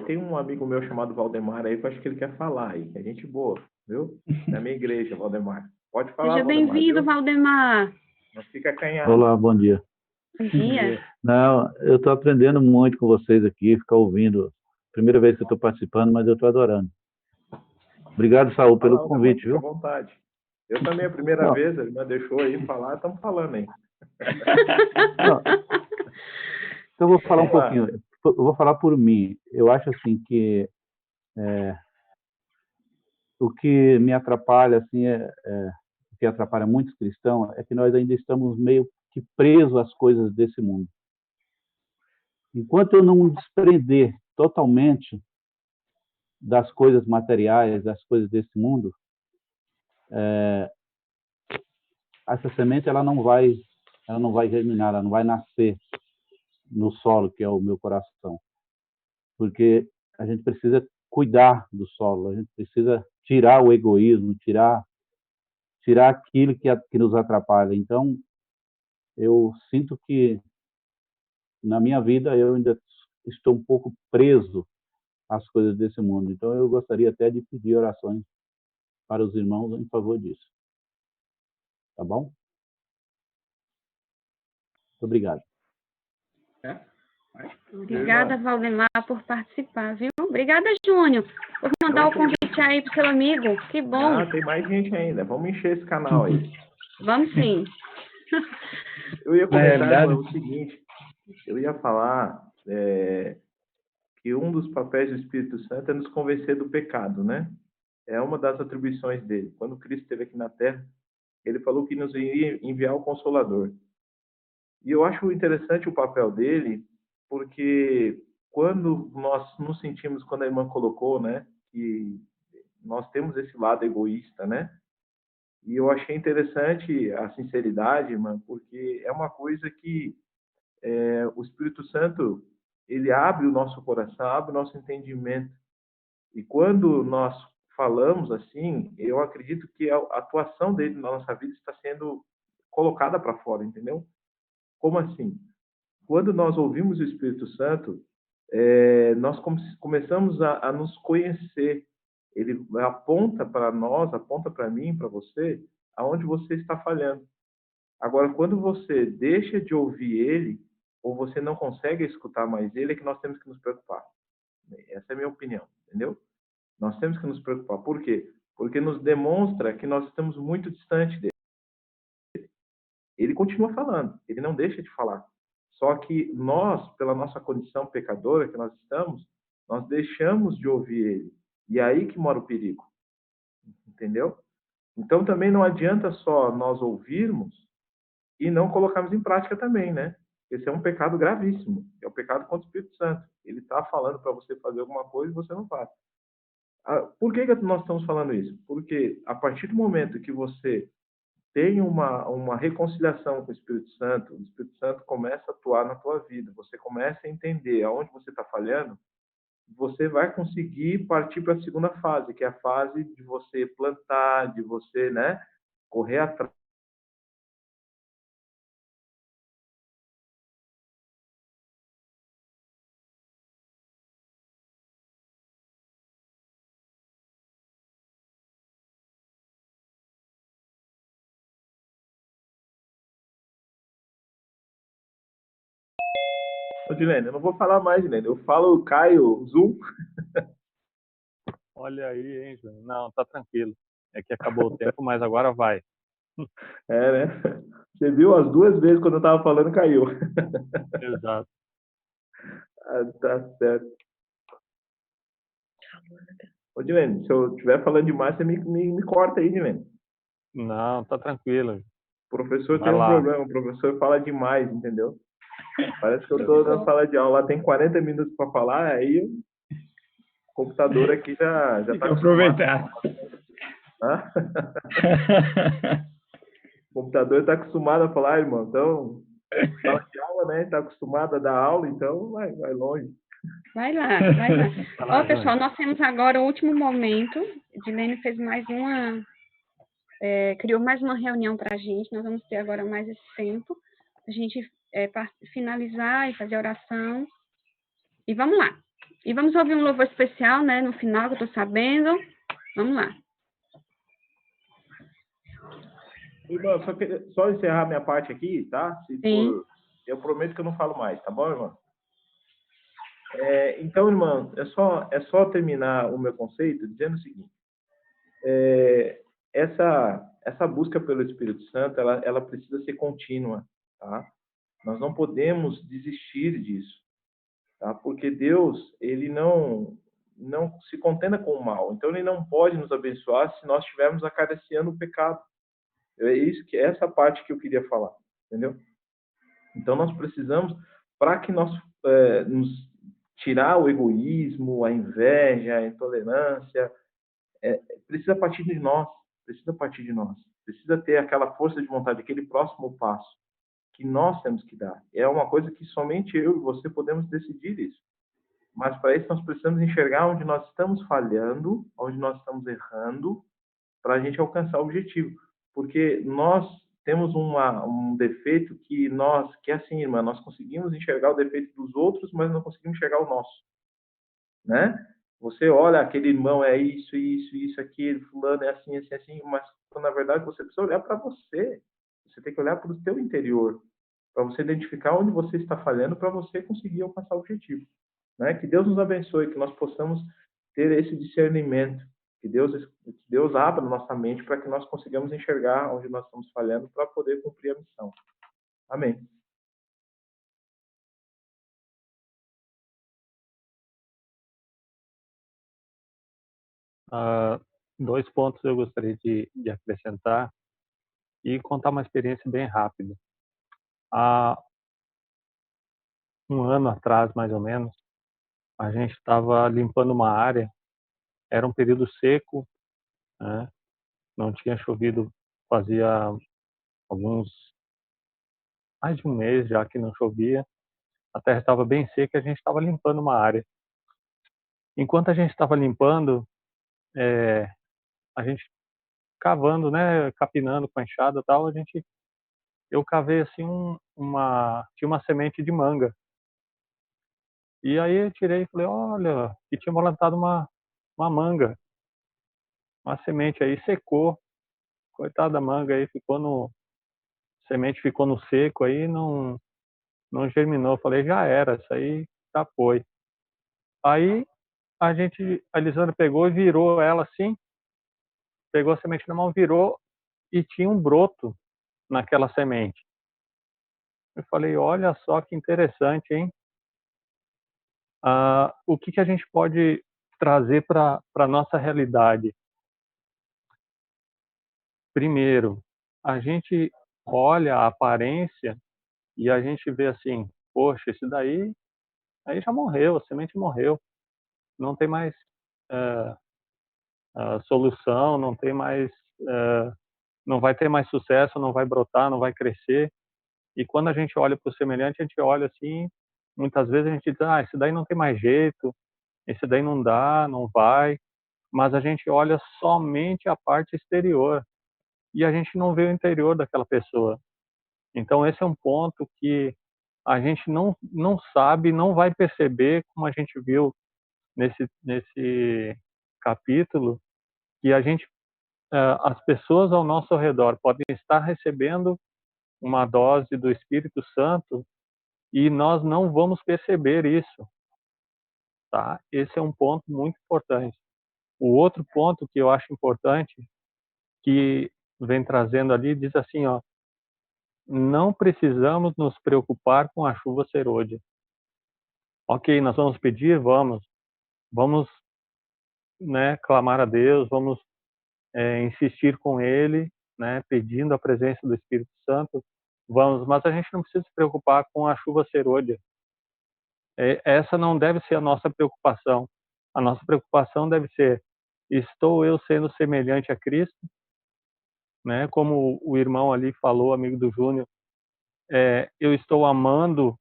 Tem um amigo meu chamado Valdemar aí, que eu acho que ele quer falar aí. É gente boa, viu? Da minha igreja, Valdemar. Pode falar, Seja Valdemar, bem-vindo, viu? Valdemar. Não fica acanhado. Olá, bom dia. Bom dia. Não, eu estou aprendendo muito com vocês aqui, ficar ouvindo. Primeira vez que eu estou participando, mas eu estou adorando. Obrigado, Saul, pelo Fala, convite, Valdemar, viu? fica à vontade. Eu também, a primeira Não. vez, a irmã deixou aí falar, estamos falando aí. Não. Então, eu vou falar um Vamos lá. pouquinho. Eu vou falar por mim. Eu acho assim que o que me atrapalha, assim, o que atrapalha muitos cristãos, é que nós ainda estamos meio que presos às coisas desse mundo. Enquanto eu não me desprender totalmente das coisas materiais, das coisas desse mundo, essa semente ela não vai germinar, ela não vai nascer no solo, que é o meu coração. Porque a gente precisa cuidar do solo, a gente precisa tirar o egoísmo, tirar aquilo que nos atrapalha. Então, eu sinto que na minha vida eu ainda estou um pouco preso às coisas desse mundo. Então, eu gostaria até de pedir orações para os irmãos em favor disso. Tá bom? Muito obrigado. Obrigada, Valdemar, por participar, viu? Obrigada, Júnior, por mandar o convite aí pro seu amigo. Que bom. Ah, tem mais gente ainda. Vamos encher esse canal aí. Vamos sim. Eu ia comentar verdade- o seguinte, eu ia falar que um dos papéis do Espírito Santo é nos convencer do pecado, né? É uma das atribuições dele. Quando Cristo esteve aqui na Terra, ele falou que nos iria enviar o Consolador. E eu acho interessante o papel dele, porque quando nós nos sentimos, quando a irmã colocou, né, que nós temos esse lado egoísta, né? E eu achei interessante a sinceridade, irmã, porque é uma coisa que o Espírito Santo, ele abre o nosso coração, abre o nosso entendimento. E quando nós falamos assim, eu acredito que a atuação dele na nossa vida está sendo colocada para fora, entendeu? Como assim? Quando nós ouvimos o Espírito Santo, nós começamos a nos conhecer. Ele aponta para nós, aponta para mim, para você, aonde você está falhando. Agora, quando você deixa de ouvir ele, ou você não consegue escutar mais ele, é que nós temos que nos preocupar. Essa é a minha opinião, entendeu? Nós temos que nos preocupar. Por quê? Porque nos demonstra que nós estamos muito distantes dele. Ele continua falando, ele não deixa de falar. Só que nós, pela nossa condição pecadora que nós estamos, nós deixamos de ouvir ele. E é aí que mora o perigo. Entendeu? Então também não adianta só nós ouvirmos e não colocarmos em prática também, né? Esse é um pecado gravíssimo. É o pecado contra o Espírito Santo. Ele está falando para você fazer alguma coisa e você não faz. Por que nós estamos falando isso? Porque a partir do momento que você tem uma reconciliação com o Espírito Santo começa a atuar na tua vida, você começa a entender aonde você está falhando, você vai conseguir partir para a segunda fase, que é a fase de você plantar, de você, né, correr atrás. Ô, Dilene, eu não vou falar mais, Dilene. Eu falo Caio Zoom. Olha aí, hein, Júnior? Não, tá tranquilo. É que acabou o tempo, mas agora vai. Né? Você viu as duas vezes quando eu estava falando, caiu. Exato. Tá certo. Ô, Dilene, se eu estiver falando demais, você me corta aí, Dilene. Não, tá tranquilo. O professor Vai tem um lá. problema, o professor fala demais, entendeu? Parece que eu estou na sala de aula, tem 40 minutos para falar, aí o computador aqui já Tem está que aproveitar. Hã? O computador está acostumado a falar, irmão. Então, sala de aula, né? Está acostumado a dar aula, então vai longe. Vai lá. Ó, pessoal, nós temos agora o último momento. Edilene fez mais criou mais uma reunião para a gente. Nós vamos ter agora mais esse tempo. A gente finalizar e fazer a oração. E vamos lá. E vamos ouvir um louvor especial, né? No final, que eu estou sabendo. Vamos lá. Irmão, só encerrar minha parte aqui, tá? Sim. Eu prometo que eu não falo mais, tá bom, irmão? Então, irmão, é só terminar o meu conceito dizendo o seguinte. Essa busca pelo Espírito Santo, ela precisa ser contínua, tá? Nós não podemos desistir disso, tá? Porque Deus, ele não se contenta com o mal. Então, ele não pode nos abençoar se nós estivermos acariciando o pecado. Essa parte que eu queria falar, entendeu? Então, nós precisamos, para que nós nos tirar o egoísmo, a inveja, a intolerância, precisa partir de nós. Precisa ter aquela força de vontade, aquele próximo passo que nós temos que dar. É uma coisa que somente eu e você podemos decidir isso. Mas para isso nós precisamos enxergar onde nós estamos falhando, onde nós estamos errando, para a gente alcançar o objetivo. Porque nós temos um defeito que é assim, irmã, nós conseguimos enxergar o defeito dos outros, mas não conseguimos enxergar o nosso, né? Você olha, aquele irmão é isso, aquilo, fulano é assim, mas na verdade você precisa olhar para você. Você tem que olhar para o teu interior, para você identificar onde você está falhando, para você conseguir alcançar o objetivo, né? Que Deus nos abençoe, que nós possamos ter esse discernimento, que Deus abra nossa mente para que nós consigamos enxergar onde nós estamos falhando para poder cumprir a missão. Amém. Dois pontos eu gostaria de acrescentar e contar uma experiência bem rápida. Há um ano atrás, mais ou menos, a gente estava limpando uma área, era um período seco, né? Não tinha chovido, fazia mais de um mês já que não chovia, a terra estava bem seca e a gente estava limpando uma área. Enquanto a gente estava limpando, a gente cavando, né, capinando com a enxada e tal, eu cavei assim tinha uma semente de manga. E aí eu tirei e falei, olha, que tinha plantado uma manga, uma semente aí secou, coitada da manga aí, semente ficou no seco aí, não germinou. Eu falei, já era, isso aí já foi. Aí a Elisandra pegou e virou ela assim, pegou a semente na mão, virou e tinha um broto naquela semente. Eu falei, olha só que interessante, hein? O que a gente pode trazer para a nossa realidade? Primeiro, a gente olha a aparência e a gente vê assim, poxa, esse daí aí já morreu, a semente morreu, não tem mais solução, não tem mais, não vai ter mais sucesso, não vai brotar, não vai crescer. E quando a gente olha para o semelhante, a gente olha assim, muitas vezes a gente diz, esse daí não tem mais jeito, esse daí não dá, não vai, mas a gente olha somente a parte exterior e a gente não vê o interior daquela pessoa. Então esse é um ponto que a gente não sabe, não vai perceber, como a gente viu nesse capítulo, que as pessoas ao nosso redor podem estar recebendo uma dose do Espírito Santo e nós não vamos perceber isso, tá? Esse é um ponto muito importante. O outro ponto que eu acho importante, que vem trazendo ali, diz assim, não precisamos nos preocupar com a chuva serôdia. Ok, nós vamos pedir, vamos, né, clamar a Deus, vamos insistir com Ele, né, pedindo a presença do Espírito Santo, vamos, mas a gente não precisa se preocupar com a chuva serôdia. Essa não deve ser a nossa preocupação. A nossa preocupação deve ser estou eu sendo semelhante a Cristo? Né? Como o irmão ali falou, amigo do Júnior, eu estou amando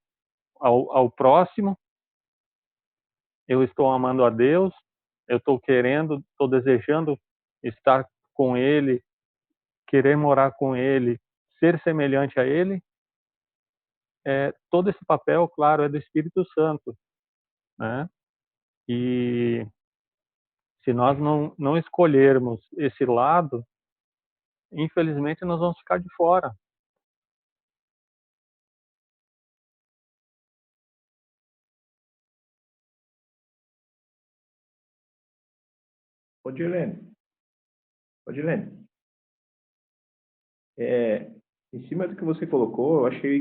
ao próximo, eu estou amando a Deus, eu estou querendo, estou desejando estar com Ele, querer morar com Ele, ser semelhante a Ele. Todo esse papel, claro, é do Espírito Santo, né? E se nós não escolhermos esse lado, infelizmente nós vamos ficar de fora. Odilene, em cima do que você colocou, eu achei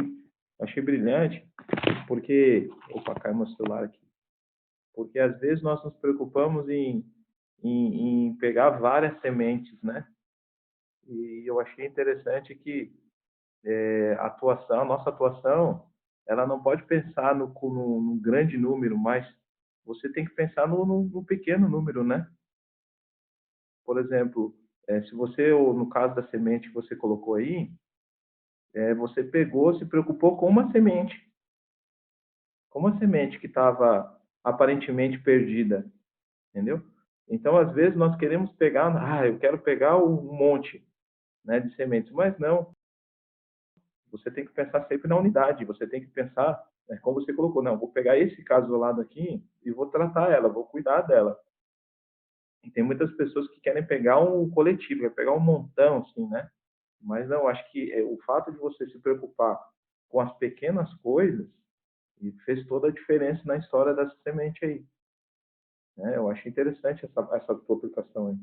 brilhante, porque... Opa, caiu meu celular aqui. Porque às vezes nós nos preocupamos em pegar várias sementes, né? E eu achei interessante que a nossa atuação, ela não pode pensar no grande número, mas você tem que pensar no pequeno número, né? Por exemplo, se você, ou no caso da semente que você colocou aí, você se preocupou com uma semente que estava aparentemente perdida, entendeu? Então, às vezes, nós queremos pegar, eu quero pegar um monte, né, de sementes, mas não. Você tem que pensar sempre na unidade, você tem que pensar, como você colocou, não, vou pegar esse caso isolado aqui e vou tratar ela, vou cuidar dela. E tem muitas pessoas que querem pegar um coletivo, querem pegar um montão, assim, né? Mas não, acho que o fato de você se preocupar com as pequenas coisas fez toda a diferença na história dessa semente aí. Eu achei interessante essa tua aplicação aí.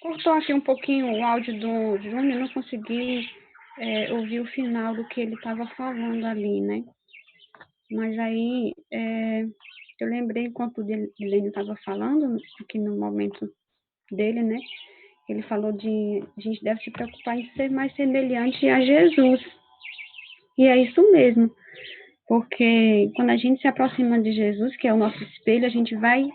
Cortou aqui um pouquinho o áudio do Júnior, não consegui ouvir o final do que ele estava falando ali, né? Mas aí eu lembrei, enquanto o Dilene estava falando, aqui no momento dele, né? Ele falou a gente deve se preocupar em ser mais semelhante a Jesus. E é isso mesmo, porque quando a gente se aproxima de Jesus, que é o nosso espelho, a gente vai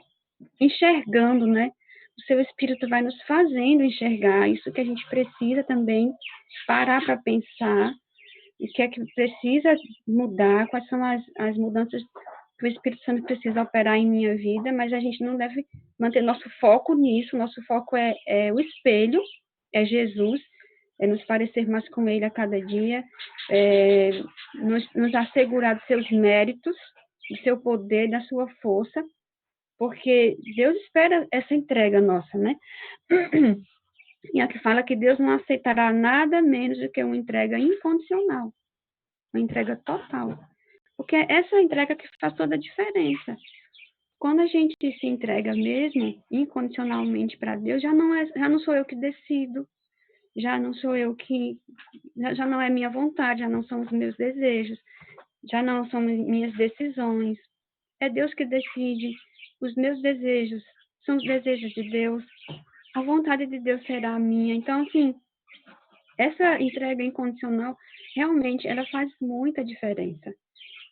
enxergando, né? O seu Espírito vai nos fazendo enxergar isso que a gente precisa também parar para pensar, o que é que precisa mudar, quais são as mudanças que o Espírito Santo precisa operar em minha vida, mas a gente não deve manter nosso foco nisso, nosso foco é o espelho, é Jesus, é nos parecer mais com Ele a cada dia, nos assegurar dos seus méritos, do seu poder, da sua força, porque Deus espera essa entrega nossa, né? E aqui fala que Deus não aceitará nada menos do que uma entrega incondicional, uma entrega total. Porque é essa entrega que faz toda a diferença. Quando a gente se entrega mesmo, incondicionalmente para Deus, já não sou eu que decido, já não é minha vontade, já não são os meus desejos, já não são minhas decisões. É Deus que decide. Os meus desejos são os desejos de Deus. A vontade de Deus será a minha. Então, assim, essa entrega incondicional, realmente, ela faz muita diferença,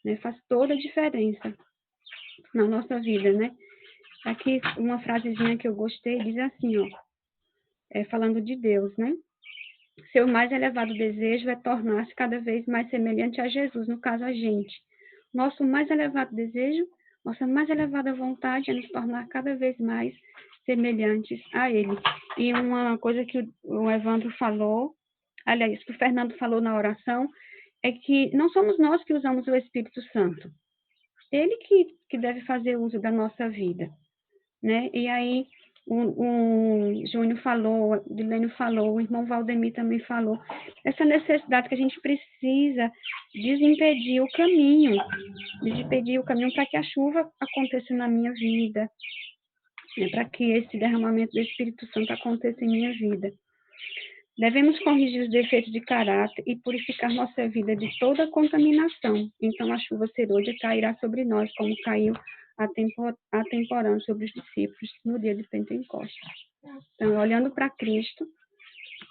né? Faz toda a diferença na nossa vida, né? Aqui, uma frasezinha que eu gostei, diz assim, ó, falando de Deus, né? Seu mais elevado desejo é tornar-se cada vez mais semelhante a Jesus, no caso, a gente. Nosso mais elevado desejo, nossa mais elevada vontade é nos tornar cada vez mais semelhantes a Ele. E uma coisa que o Evandro falou, aliás, que o Fernando falou na oração, é que não somos nós que usamos o Espírito Santo. Ele que deve fazer uso da nossa vida, né? E aí, o Júnior falou, o Dilênio falou, o irmão Valdemir também falou, essa necessidade que a gente precisa desimpedir o caminho para que a chuva aconteça na minha vida, né, para que esse derramamento do Espírito Santo aconteça em minha vida. Devemos corrigir os defeitos de caráter e purificar nossa vida de toda contaminação. Então a chuva serôdia cairá sobre nós, como caiu atemporando sobre os discípulos no dia de Pentecostes. Então, olhando para Cristo,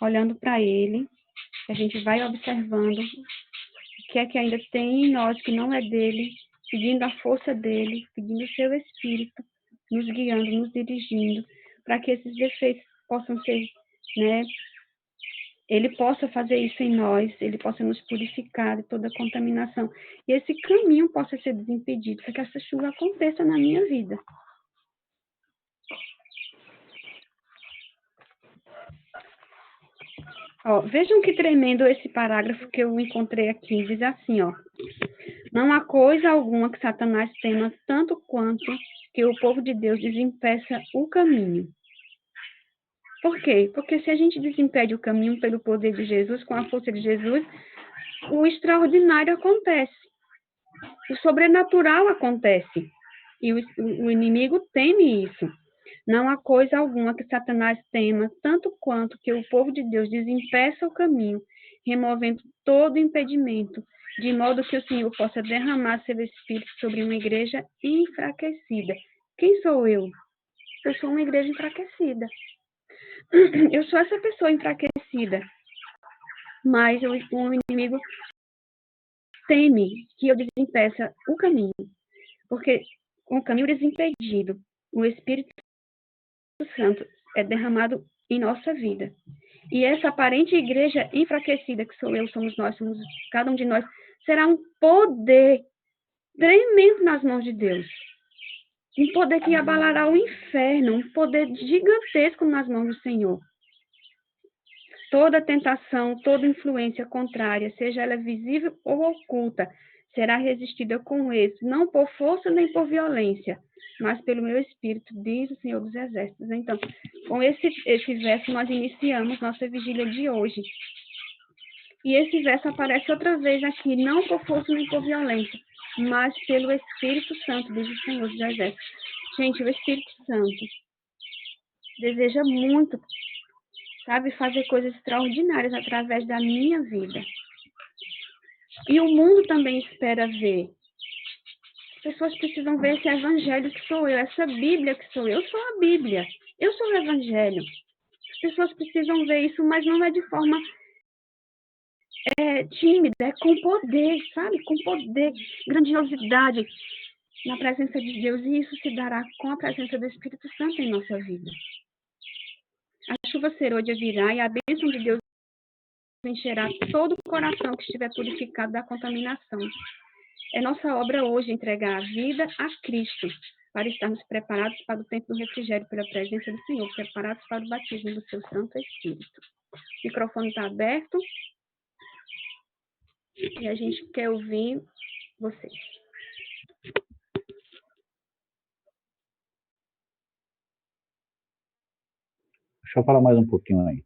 olhando para ele, a gente vai observando o que é que ainda tem em nós que não é dele, pedindo a força dele, pedindo o seu Espírito, nos guiando, nos dirigindo, para que esses defeitos possam ser, né, ele possa fazer isso em nós, ele possa nos purificar de toda contaminação, e esse caminho possa ser desimpedido, para que essa chuva aconteça na minha vida. Ó, vejam que tremendo esse parágrafo que eu encontrei aqui, diz assim, ó: não há coisa alguma que Satanás tema tanto quanto que o povo de Deus desimpeça o caminho. Por quê? Porque se a gente desimpede o caminho pelo poder de Jesus, com a força de Jesus, o extraordinário acontece. O sobrenatural acontece. E o inimigo teme isso. Não há coisa alguma que Satanás tema tanto quanto que o povo de Deus desimpeça o caminho, removendo todo impedimento, de modo que o Senhor possa derramar seu Espírito sobre uma igreja enfraquecida. Quem sou eu? Eu sou uma igreja enfraquecida. Eu sou essa pessoa enfraquecida. Mas o inimigo teme que eu desimpeça o caminho. Porque com o caminho desimpedido, o Espírito Santo é derramado em nossa vida. E essa aparente igreja enfraquecida, que sou eu, somos nós, somos cada um de nós, será um poder tremendo nas mãos de Deus. Um poder que abalará o inferno, um poder gigantesco nas mãos do Senhor. Toda tentação, toda influência contrária, seja ela visível ou oculta, será resistida com êxito, não por força nem por violência, mas pelo meu Espírito, diz o Senhor dos Exércitos. Então, com esse verso, nós iniciamos nossa vigília de hoje. E esse verso aparece outra vez aqui, não por força nem por violência, mas pelo Espírito Santo, diz o Senhor dos Exércitos. Gente, o Espírito Santo deseja muito, sabe, fazer coisas extraordinárias através da minha vida. E o mundo também espera ver. As pessoas precisam ver esse evangelho que sou eu, essa Bíblia que sou eu. Eu sou a Bíblia, eu sou o evangelho. As pessoas precisam ver isso, mas não é de forma tímida, é com poder, sabe? Com poder, grandiosidade na presença de Deus. E isso se dará com a presença do Espírito Santo em nossa vida. A chuva serôdia virá e a bênção de Deus encherá todo o coração que estiver purificado da contaminação. É nossa obra hoje entregar a vida a Cristo, para estarmos preparados para o tempo do refrigério pela presença do Senhor, preparados para o batismo do seu Santo Espírito. O microfone está aberto e a gente quer ouvir vocês. Deixa eu falar mais um pouquinho aí.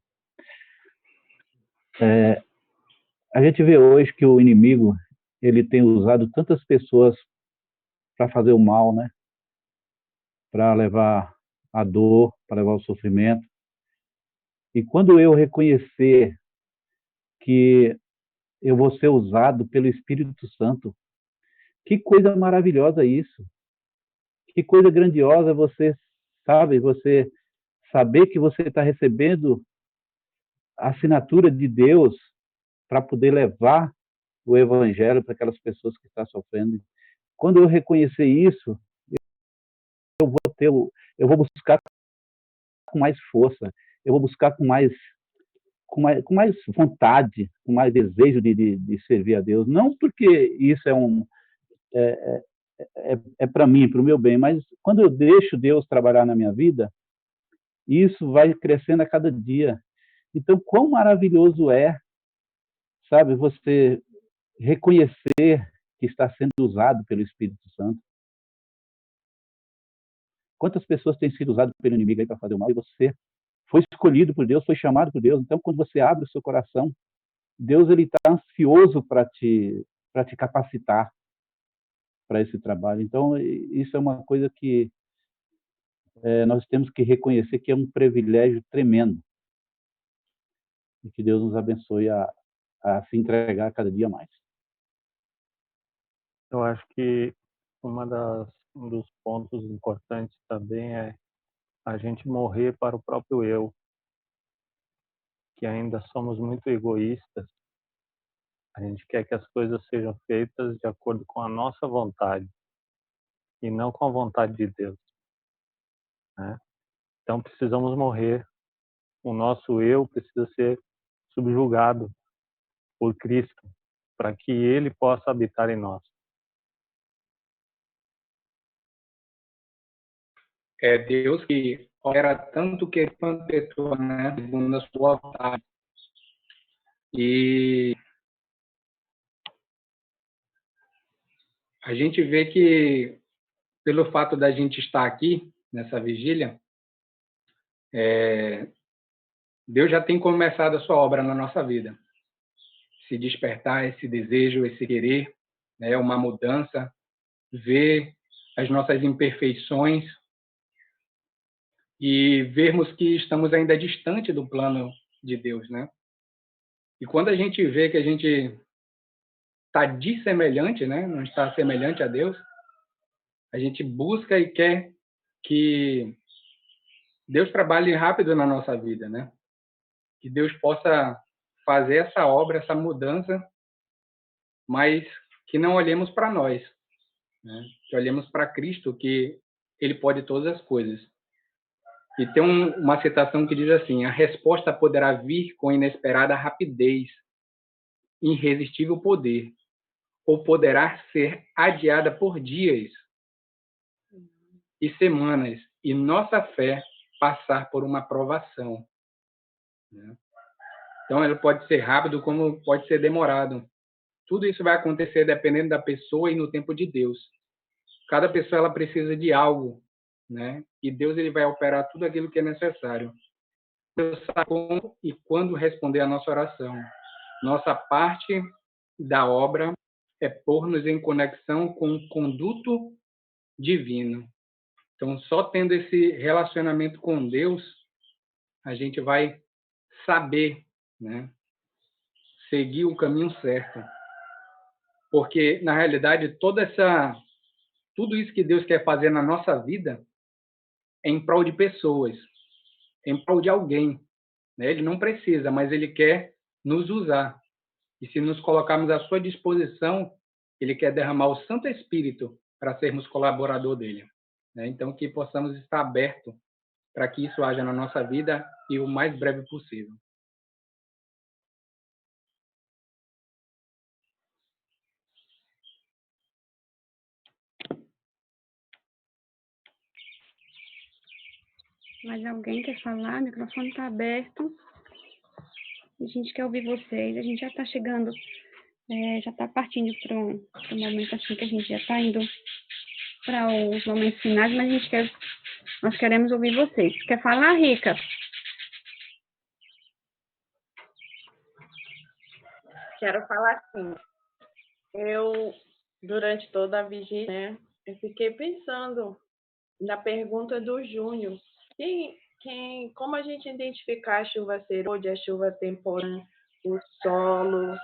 A gente vê hoje que o inimigo ele tem usado tantas pessoas para fazer o mal, né? Para levar a dor, para levar o sofrimento. E quando eu reconhecer que eu vou ser usado pelo Espírito Santo, que coisa maravilhosa isso! Que coisa grandiosa você saber que você está recebendo a assinatura de Deus para poder levar o evangelho para aquelas pessoas que estão sofrendo. Quando eu reconhecer isso, eu vou buscar com mais força, eu vou buscar com mais vontade, com mais desejo de servir a Deus. Não porque isso é para mim, para o meu bem, mas quando eu deixo Deus trabalhar na minha vida, isso vai crescendo a cada dia. Então, quão maravilhoso é, sabe, você reconhecer que está sendo usado pelo Espírito Santo. Quantas pessoas têm sido usadas pelo inimigo aí para fazer o mal e você foi escolhido por Deus, foi chamado por Deus. Então, quando você abre o seu coração, Deus ele está ansioso para te capacitar para esse trabalho. Então, isso é uma coisa que nós temos que reconhecer que é um privilégio tremendo. E que Deus nos abençoe a se entregar cada dia mais. Eu acho que um dos pontos importantes também é a gente morrer para o próprio eu. que ainda somos muito egoístas. A gente quer que as coisas sejam feitas de acordo com a nossa vontade e não com a vontade de Deus, né? Então precisamos morrer. O nosso eu precisa ser subjugado por Cristo, para que Ele possa habitar em nós. É Deus que opera tanto que quanto efetua, né, segundo a sua vontade. E a gente vê que, pelo fato da gente estar aqui, nessa vigília, Deus já tem começado a sua obra na nossa vida. Se despertar esse desejo, esse querer, né, uma mudança, ver as nossas imperfeições e vermos que estamos ainda distante do plano de Deus, né? E quando a gente vê que a gente está dissemelhante, né, não está semelhante a Deus, a gente busca e quer que Deus trabalhe rápido na nossa vida, né? Que Deus possa fazer essa obra, essa mudança, mas que não olhemos para nós, né? Que olhemos para Cristo, que Ele pode todas as coisas. E tem uma citação que diz assim: a resposta poderá vir com inesperada rapidez, irresistível poder, ou poderá ser adiada por dias e semanas, e nossa fé passar por uma provação, né? Então, ele pode ser rápido, como pode ser demorado. Tudo isso vai acontecer dependendo da pessoa e no tempo de Deus. Cada pessoa ela precisa de algo, né? E Deus ele vai operar tudo aquilo que é necessário. Deus sabe como e quando responder a nossa oração. Nossa parte da obra é pôr-nos em conexão com o conduto divino. Então, só tendo esse relacionamento com Deus, a gente vai saber, né, seguir o caminho certo. Porque, na realidade, tudo isso que Deus quer fazer na nossa vida é em prol de pessoas, é em prol de alguém, né? Ele não precisa, mas Ele quer nos usar. E se nos colocarmos à sua disposição, Ele quer derramar o Santo Espírito para sermos colaborador dele, né? Então, que possamos estar abertos para que isso haja na nossa vida e o mais breve possível. Mais alguém quer falar? O microfone está aberto. A gente quer ouvir vocês. A gente já está chegando, já está partindo para um momento assim que a gente já está indo para os momentos finais, mas nós queremos ouvir vocês. Quer falar, Rica? Quero falar assim. Eu, durante toda a vigília, né, eu fiquei pensando na pergunta do Júnior. Como a gente identificar a chuva serôdia, a chuva temporã, o solo,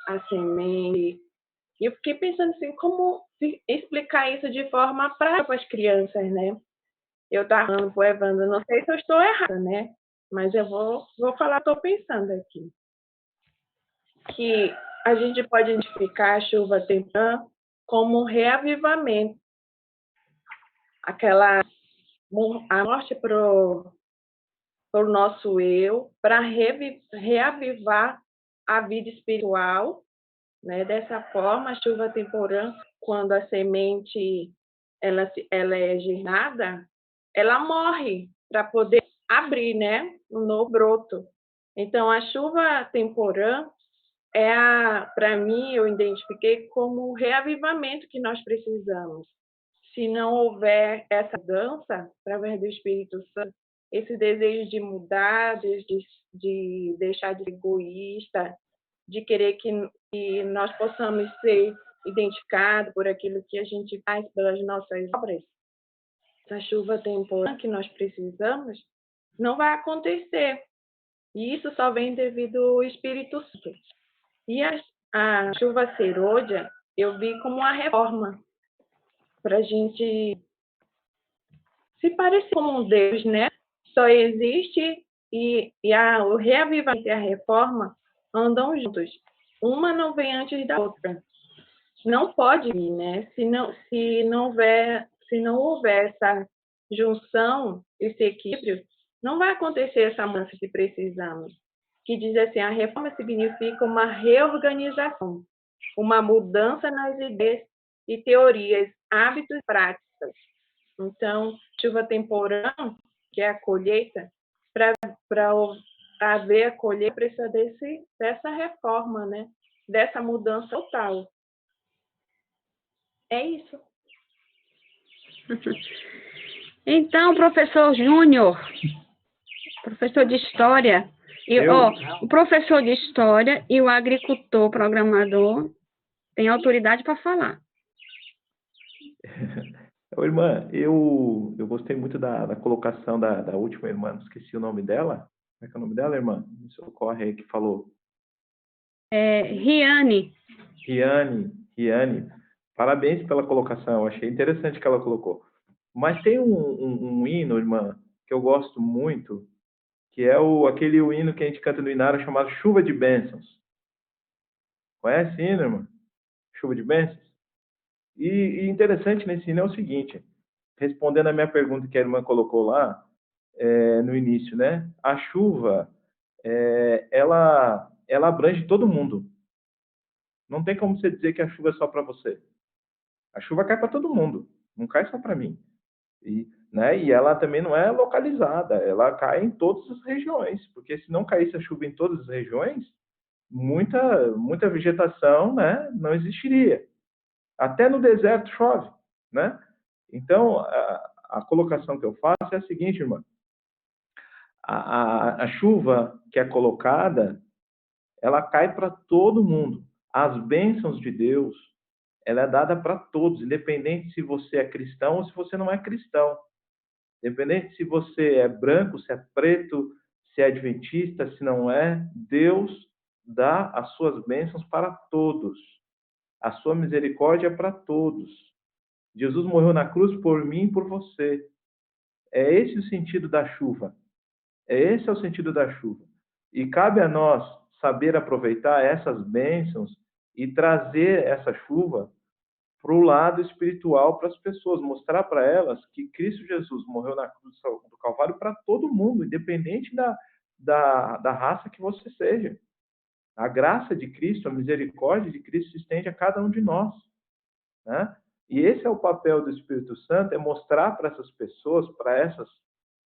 a semente? E eu fiquei pensando assim, como explicar isso de forma prática para as crianças, né? Eu estava falando para o Evandro, não sei se eu estou errada, né? Mas eu vou falar, estou pensando aqui. Que a gente pode identificar a chuva temporã como um reavivamento. A morte para o nosso eu, para reavivar a vida espiritual, né? Dessa forma, a chuva temporã, quando a semente ela é germinada, ela morre para poder abrir, né, um novo broto. Então, a chuva temporã para mim, eu identifiquei como o reavivamento que nós precisamos. Se não houver essa dança, através do Espírito Santo, esse desejo de mudar, de deixar de ser egoísta, de querer que nós possamos ser identificados por aquilo que a gente faz pelas nossas obras, essa chuva temporã que nós precisamos, não vai acontecer. E isso só vem devido ao Espírito Santo. E a chuva serôdia, eu vi como uma reforma para a gente se parecer com Deus, né? Só existe o reavivamento e a reforma andam juntos. Uma não vem antes da outra. Não pode ir, né? Se não houver essa junção, esse equilíbrio, não vai acontecer essa mudança que precisamos. Que diz assim, a reforma significa uma reorganização, uma mudança nas ideias e teorias, hábitos e práticas. Então, chuva temporã, que é a colheita, para haver a colheita, precisa dessa reforma, né? Dessa mudança total. É isso. Então, professor Júnior, professor de História, o professor de História e o agricultor programador têm autoridade para falar. Irmã, eu gostei muito da colocação da última irmã, esqueci o nome dela. Como é que é o nome dela, irmã? Me socorre aí que falou. Riane. Riane. Parabéns pela colocação, eu achei interessante que ela colocou. Mas tem um hino, irmã, que eu gosto muito, que é aquele hino que a gente canta no Inara chamado Chuva de Bênçãos. Conhece o hino, irmã? Chuva de Bênçãos? E interessante nesse hino é o seguinte, respondendo a minha pergunta que a irmã colocou lá no início, né? A chuva, ela abrange todo mundo. Não tem como você dizer que a chuva é só para você. A chuva cai para todo mundo, não cai só para mim. E ela também não é localizada, ela cai em todas as regiões, porque se não caísse a chuva em todas as regiões, muita vegetação, né, não existiria. Até no deserto chove, né? Então, a colocação que eu faço é a seguinte, irmã. A chuva que é colocada, ela cai para todo mundo. As bênçãos de Deus, ela é dada para todos, independente se você é cristão ou se você não é cristão. Independente se você é branco, se é preto, se é adventista, se não é, Deus dá as suas bênçãos para todos. A sua misericórdia é para todos. Jesus morreu na cruz por mim e por você. É esse o sentido da chuva. Esse é o sentido da chuva. E cabe a nós saber aproveitar essas bênçãos e trazer essa chuva para o lado espiritual para as pessoas, mostrar para elas que Cristo Jesus morreu na cruz do Calvário para todo mundo, independente da raça que você seja. A graça de Cristo, a misericórdia de Cristo se estende a cada um de nós, né? E esse é o papel do Espírito Santo, é mostrar para essas pessoas, para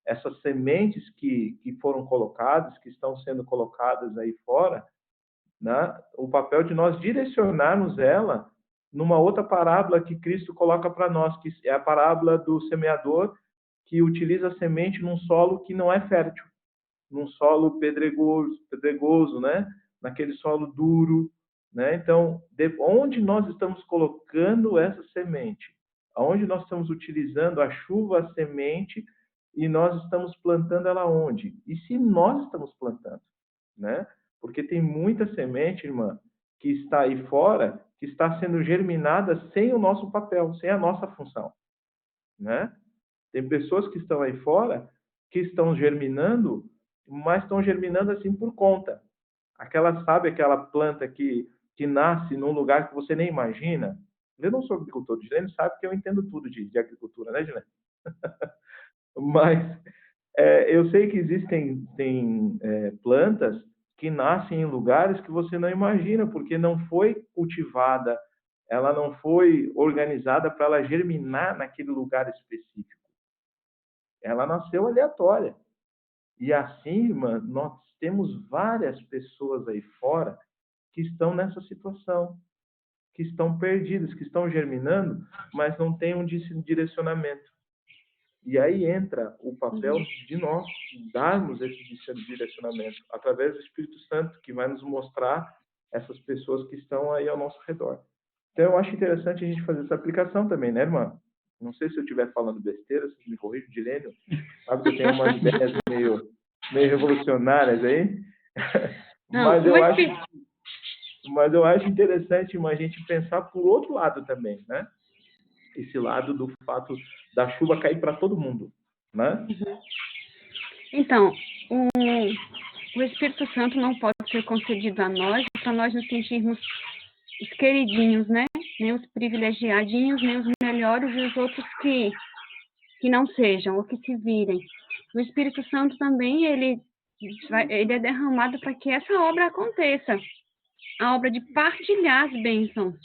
essas sementes que foram colocadas, que estão sendo colocadas aí fora, né? O papel de nós direcionarmos ela numa outra parábola que Cristo coloca para nós, que é a parábola do semeador que utiliza a semente num solo que não é fértil, num solo pedregoso, né? Naquele solo duro, né? Então, onde nós estamos colocando essa semente? Aonde nós estamos utilizando a chuva, a semente, e nós estamos plantando ela onde? E se nós estamos plantando, né? Porque tem muita semente, irmã, que está aí fora, que está sendo germinada sem o nosso papel, sem a nossa função, né? Tem pessoas que estão aí fora, que estão germinando, mas estão germinando assim por conta. Sabe aquela planta que nasce num lugar que você nem imagina? Eu não sou agricultor, Gilene sabe que eu entendo tudo de agricultura, né, Gilene? Mas eu sei que existem plantas que nascem em lugares que você não imagina, porque não foi cultivada, ela não foi organizada para ela germinar naquele lugar específico. Ela nasceu aleatória. E assim, irmã, nós temos várias pessoas aí fora que estão nessa situação, que estão perdidas, que estão germinando, mas não têm um direcionamento. E aí entra o papel de nós darmos esse direcionamento através do Espírito Santo, que vai nos mostrar essas pessoas que estão aí ao nosso redor. Então, eu acho interessante a gente fazer essa aplicação também, né, irmã? Não sei se eu estiver falando besteira, vocês me corrigem, Dilênio. Sabe que eu tenho umas ideias meio revolucionárias aí. Mas eu acho interessante a gente pensar por outro lado também, né? Esse lado do fato da chuva cair para todo mundo, né? Então, o Espírito Santo não pode ser concedido a nós, para nós nos sentirmos os queridinhos, né? Nem os privilegiadinhos, nem os melhores e os outros que não sejam, ou que se virem. O Espírito Santo também, ele é derramado para que essa obra aconteça. A obra de partilhar as bênçãos.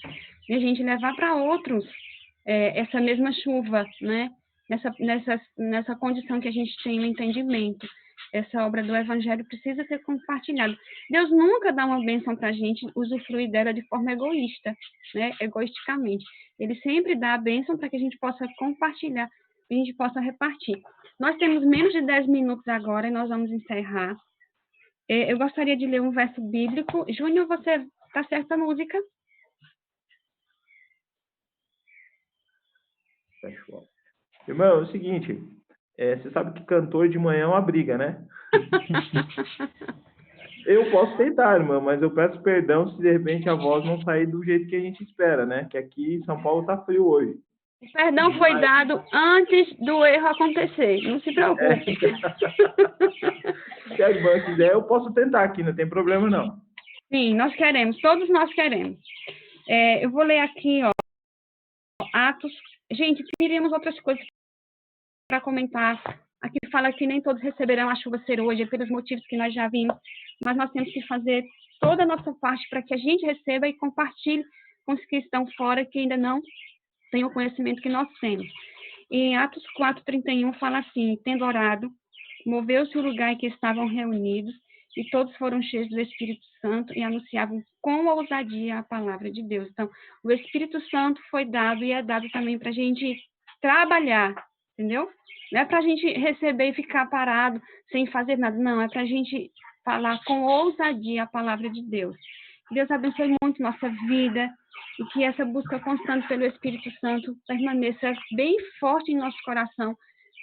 E a gente levar para outros essa mesma chuva, né? Nessa condição que a gente tem o entendimento. Essa obra do Evangelho precisa ser compartilhada. Deus nunca dá uma bênção para a gente usufruir dela de forma egoísta, né? Egoisticamente. Ele sempre dá a bênção para que a gente possa compartilhar, que a gente possa repartir. Nós temos menos de 10 minutos agora e nós vamos encerrar. Eu gostaria de ler um verso bíblico. Júnior, você está certa a música? Fechou. Irmão, é o seguinte, você sabe que cantor de manhã é uma briga, né? Eu posso tentar, irmão, mas eu peço perdão se de repente a voz não sair do jeito que a gente espera, né? Que aqui em São Paulo tá frio hoje. O perdão foi dado antes do erro acontecer, não se preocupe. Se a irmã quiser, eu posso tentar aqui, não tem problema não. Sim, nós queremos, todos nós queremos. Eu vou ler aqui, ó, Atos. Gente, teríamos outras coisas para comentar. Aqui fala que nem todos receberão a chuva ser hoje, pelos motivos que nós já vimos, mas nós temos que fazer toda a nossa parte para que a gente receba e compartilhe com os que estão fora, que ainda não têm o conhecimento que nós temos. Em Atos 4:31 fala assim: tendo orado, moveu-se o lugar em que estavam reunidos, e todos foram cheios do Espírito Santo e anunciavam com ousadia a palavra de Deus. Então, o Espírito Santo foi dado e é dado também para a gente trabalhar, entendeu? Não é para a gente receber e ficar parado sem fazer nada, não, é para a gente falar com ousadia a palavra de Deus. Que Deus abençoe muito nossa vida e que essa busca constante pelo Espírito Santo permaneça bem forte em nosso coração,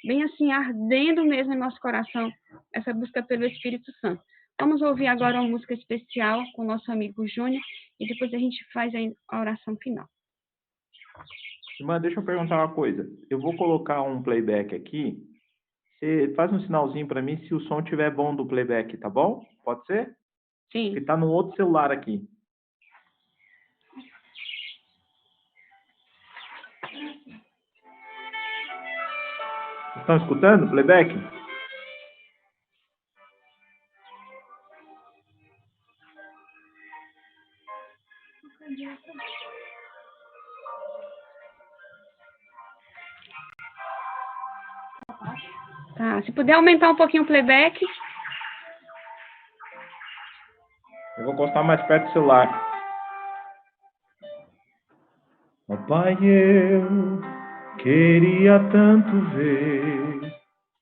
bem assim, ardendo mesmo em nosso coração, essa busca pelo Espírito Santo. Vamos ouvir agora uma música especial com o nosso amigo Júnior e depois a gente faz a oração final. Irmã, deixa eu perguntar uma coisa. Eu vou colocar um playback aqui. Você faz um sinalzinho para mim se o som estiver bom do playback, tá bom? Pode ser? Sim. Porque tá no outro celular aqui. Estão escutando o playback? Tá, se puder aumentar um pouquinho o playback. Eu vou encostar mais perto do celular. Ó Pai, eu queria tanto ver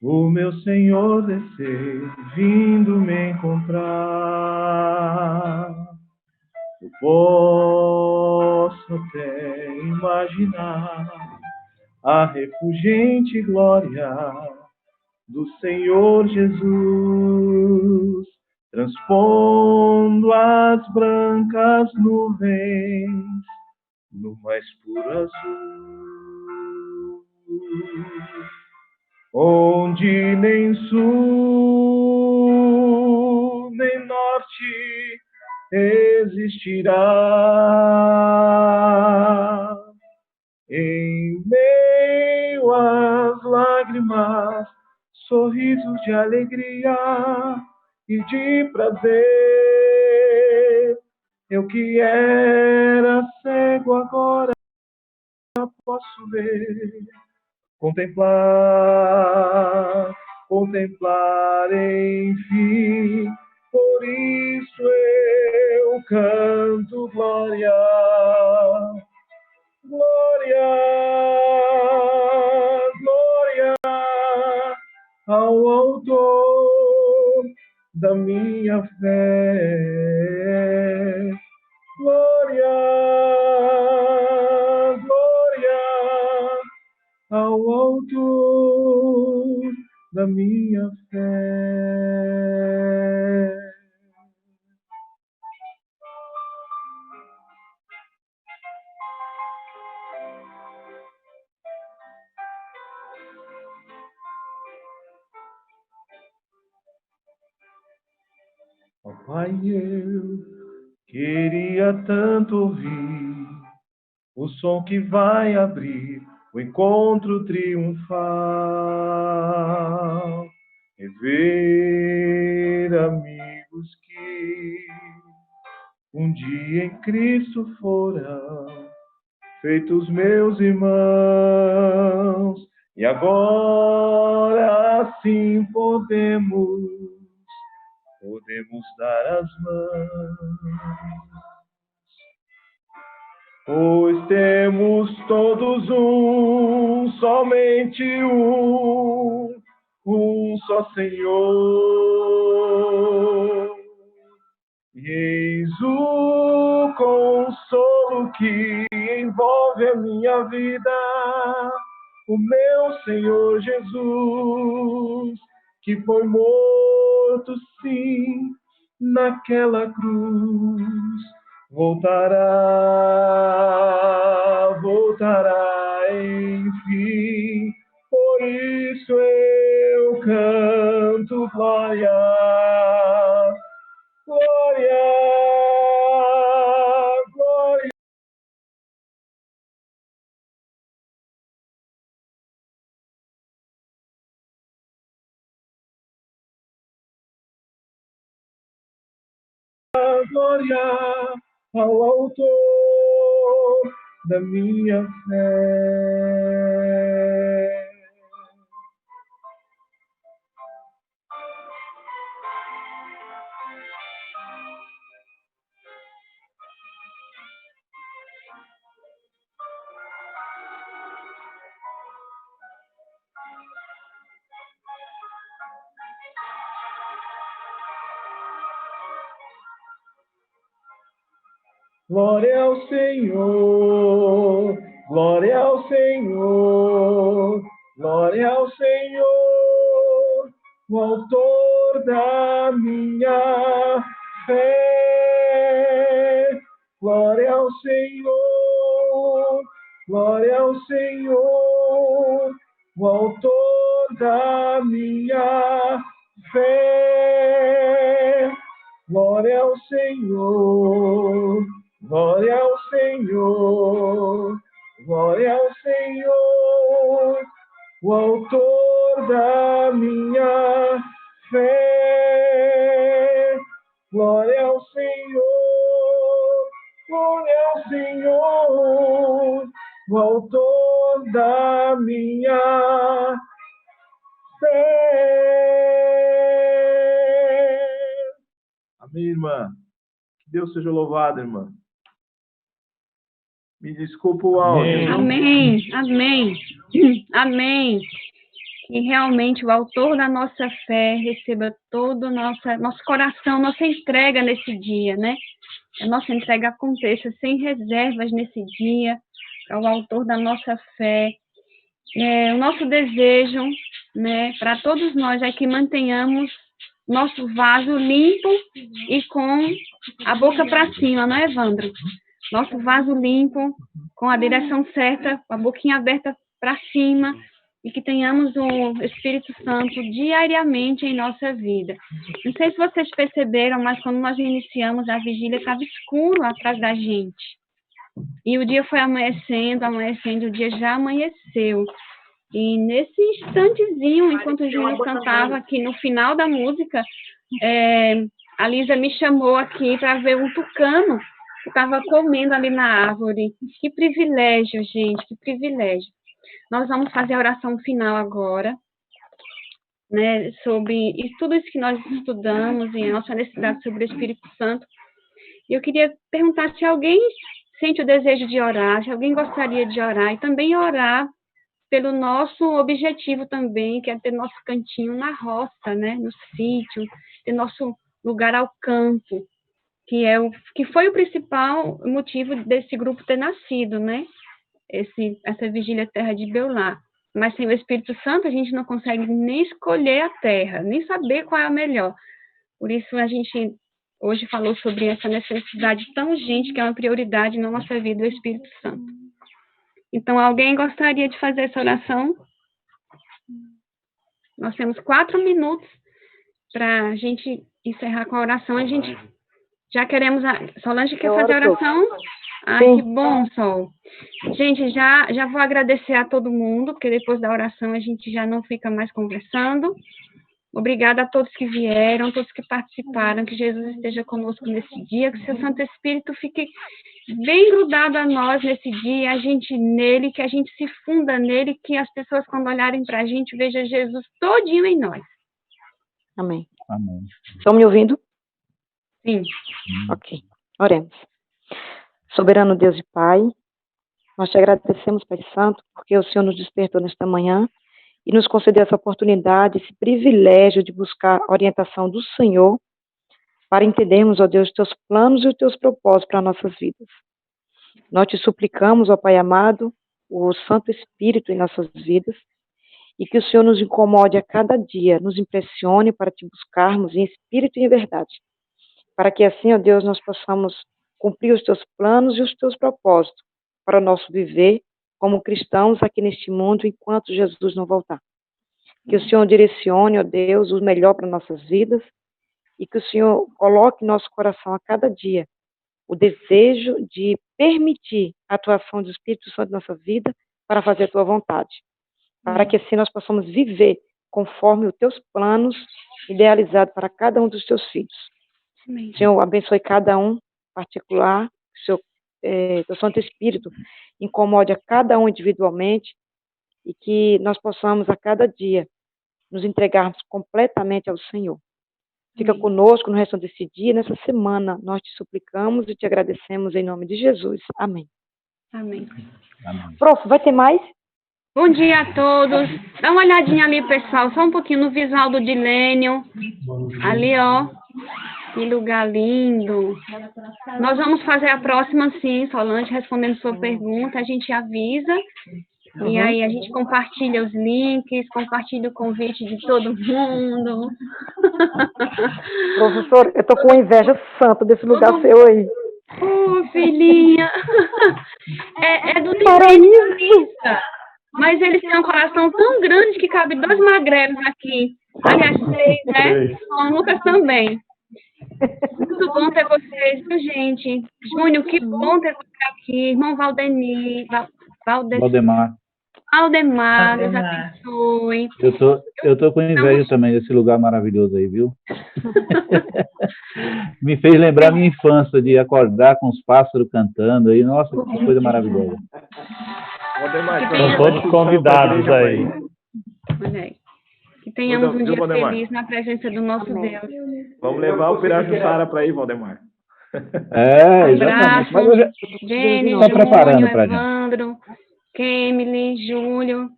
o meu Senhor descer, vindo me encontrar. Eu posso até imaginar a refulgente glória do Senhor Jesus, transpondo as brancas nuvens no mais puro azul, onde nem sul nem norte existirá. Em meio às lágrimas, sorrisos de alegria e de prazer. Eu que era cego agora posso ver, contemplar, enfim. Por isso eu canto glória, glória, glória ao autor da minha fé. Glória, glória ao autor da minha fé. Ó Pai, eu queria tanto ouvir o som que vai abrir o encontro triunfal e ver amigos que um dia em Cristo foram feitos meus irmãos, e agora sim podemos dar as mãos, pois temos todos somente um só Senhor. E eis o consolo que envolve a minha vida, o meu Senhor Jesus, que foi morto, sim, naquela cruz, voltará, enfim. Por isso eu canto glória, glória, glória. Glória ao autor da minha fé. Glória ao Senhor, glória ao Senhor, glória ao Senhor, o autor da minha fé. Glória ao Senhor, glória ao Senhor, o autor da minha fé. Glória ao Senhor, glória ao Senhor, glória ao Senhor, o autor da minha fé. Glória ao Senhor, glória ao Senhor, o autor da minha fé. Amém, irmã. Que Deus seja louvado, irmã. Me desculpa o áudio. Amém, amém, amém. Que realmente o autor da nossa fé receba todo o nosso coração, nossa entrega nesse dia, né? A nossa entrega aconteça sem reservas nesse dia, ao autor da nossa fé. O nosso desejo, né, para todos nós é que mantenhamos nosso vaso limpo e com a boca para cima, não é, Evandro? Nosso vaso limpo, com a direção certa, com a boquinha aberta para cima, e que tenhamos o Espírito Santo diariamente em nossa vida. Não sei se vocês perceberam, mas quando nós iniciamos a vigília, estava escuro atrás da gente. E o dia foi amanhecendo, o dia já amanheceu. E nesse instantezinho, enquanto o Júnior cantava aqui no final da música, a Lisa me chamou aqui para ver um tucano que estava comendo ali na árvore. Que privilégio, gente, que privilégio. Nós vamos fazer a oração final agora, né, sobre tudo isso que nós estudamos e a nossa necessidade sobre o Espírito Santo. E eu queria perguntar se alguém sente o desejo de orar, se alguém gostaria de orar, e também orar pelo nosso objetivo também, que é ter nosso cantinho na roça, né, no sítio, ter nosso lugar ao campo, que foi o principal motivo desse grupo ter nascido, né, essa vigília Terra de Beulah. Mas sem o Espírito Santo a gente não consegue nem escolher a terra, nem saber qual é a melhor. Por isso a gente hoje falou sobre essa necessidade tão urgente, que é uma prioridade na nossa vida, o Espírito Santo. Então, alguém gostaria de fazer essa oração? Nós temos 4 minutos para a gente encerrar com a oração. A gente já queremos... Solange quer Eu fazer a oro oração? Ai, Sim. que bom, Sol. Gente, já vou agradecer a todo mundo, porque depois da oração a gente já não fica mais conversando. Obrigada a todos que vieram, todos que participaram, que Jesus esteja conosco nesse dia, que seu Santo Espírito fique bem grudado a nós nesse dia, a gente nele, que a gente se funda nele, que as pessoas quando olharem para a gente vejam Jesus todinho em nós. Amém. Amém. Estão me ouvindo? Sim. Ok. Oremos. Soberano Deus e Pai, nós te agradecemos, Pai Santo, porque o Senhor nos despertou nesta manhã e nos concedeu essa oportunidade, esse privilégio de buscar a orientação do Senhor para entendermos, ó Deus, os teus planos e os teus propósitos para nossas vidas. Nós te suplicamos, ó Pai amado, o Santo Espírito em nossas vidas e que o Senhor nos incomode a cada dia, nos impressione para te buscarmos em espírito e em verdade, para que assim, ó Deus, nós possamos cumprir os teus planos e os teus propósitos para o nosso viver como cristãos aqui neste mundo enquanto Jesus não voltar. Que o Senhor direcione, ó Deus, o melhor para nossas vidas e que o Senhor coloque em nosso coração a cada dia o desejo de permitir a atuação do Espírito Santo na nossa vida para fazer a tua vontade. Para que assim nós possamos viver conforme os teus planos idealizados para cada um dos teus filhos. Amém. Senhor, abençoe cada um, em particular, teu Santo Espírito incomode a cada um individualmente e que nós possamos a cada dia nos entregarmos completamente ao Senhor. Fica conosco no resto desse dia, nessa semana, nós te suplicamos e te agradecemos em nome de Jesus. Amém. Amém. Amém. Prof, vai ter mais? Bom dia a todos. Dá uma olhadinha ali, pessoal, só um pouquinho no visual do Dilênio. Ali, ó. Que lugar lindo. Nós vamos fazer a próxima, sim, Solange, respondendo sua pergunta. A gente avisa. E aí a gente compartilha os links, compartilha o convite de todo mundo. Professor, eu tô com inveja santa desse lugar seu aí. Filhinha. É do Dilênio, mas eles têm um coração tão grande que cabe 2 magrelos aqui. Aliás, 6, né? O Lucas também. Muito bom ter vocês, viu, gente? Júnior, que bom ter você aqui. Irmão Valdemar, Deus abençoe. Eu tô com inveja também desse lugar maravilhoso aí, viu? Me fez lembrar minha infância, de acordar com os pássaros cantando aí. Nossa, que coisa maravilhosa. São todos convidados aí. Olha aí. Que tenhamos um dia feliz na presença do nosso Deus. Vamos levar o Pirajussara para aí, Valdemar. Exatamente. Mas eu já estou preparando para a gente. Evandro, Kemily, Júlio,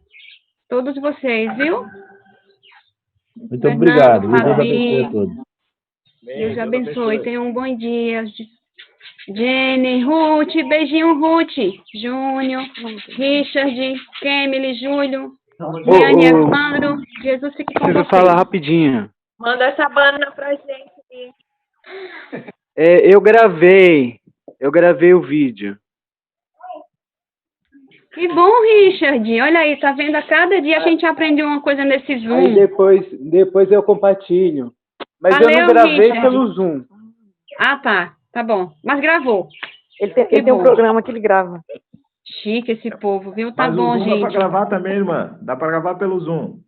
todos vocês, viu? Muito obrigado. Deus abençoe a todos. Deus abençoe. Tenham um bom dia. Jenny, Ruth, beijinho, Ruth, Júnior, Richard, Kemily, Júlio, Liane, Evandro, Jesus fique com vocês. Preciso falar rapidinho. Manda essa banana pra gente. Eu gravei o vídeo. Que bom, Richard. Olha aí, tá vendo? A cada dia a gente aprende uma coisa nesse Zoom. Aí depois eu compartilho. Mas Valeu, eu não gravei Richard. pelo Zoom. Ah, tá bom. Mas gravou. Ele tem um programa que ele grava. Chique esse povo, viu? Tá Mas bom, o Zoom gente. dá para gravar também, irmã. Dá para gravar pelo Zoom.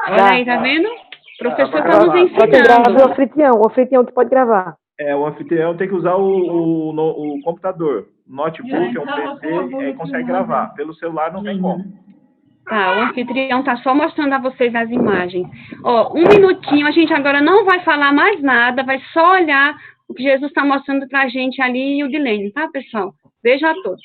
Olha aí, tá vendo? O professor tá nos Só que grava ensinando. o anfitrião que pode gravar. O anfitrião tem que usar o computador. Notebook, um PC, aí consegue gravar. Pelo celular não tem como. Tá, o anfitrião tá só mostrando a vocês as imagens. Ó, 1 minutinho, a gente agora não vai falar mais nada, vai só olhar o que Jesus está mostrando pra gente ali e o Dilênio, tá, pessoal? Beijo a todos.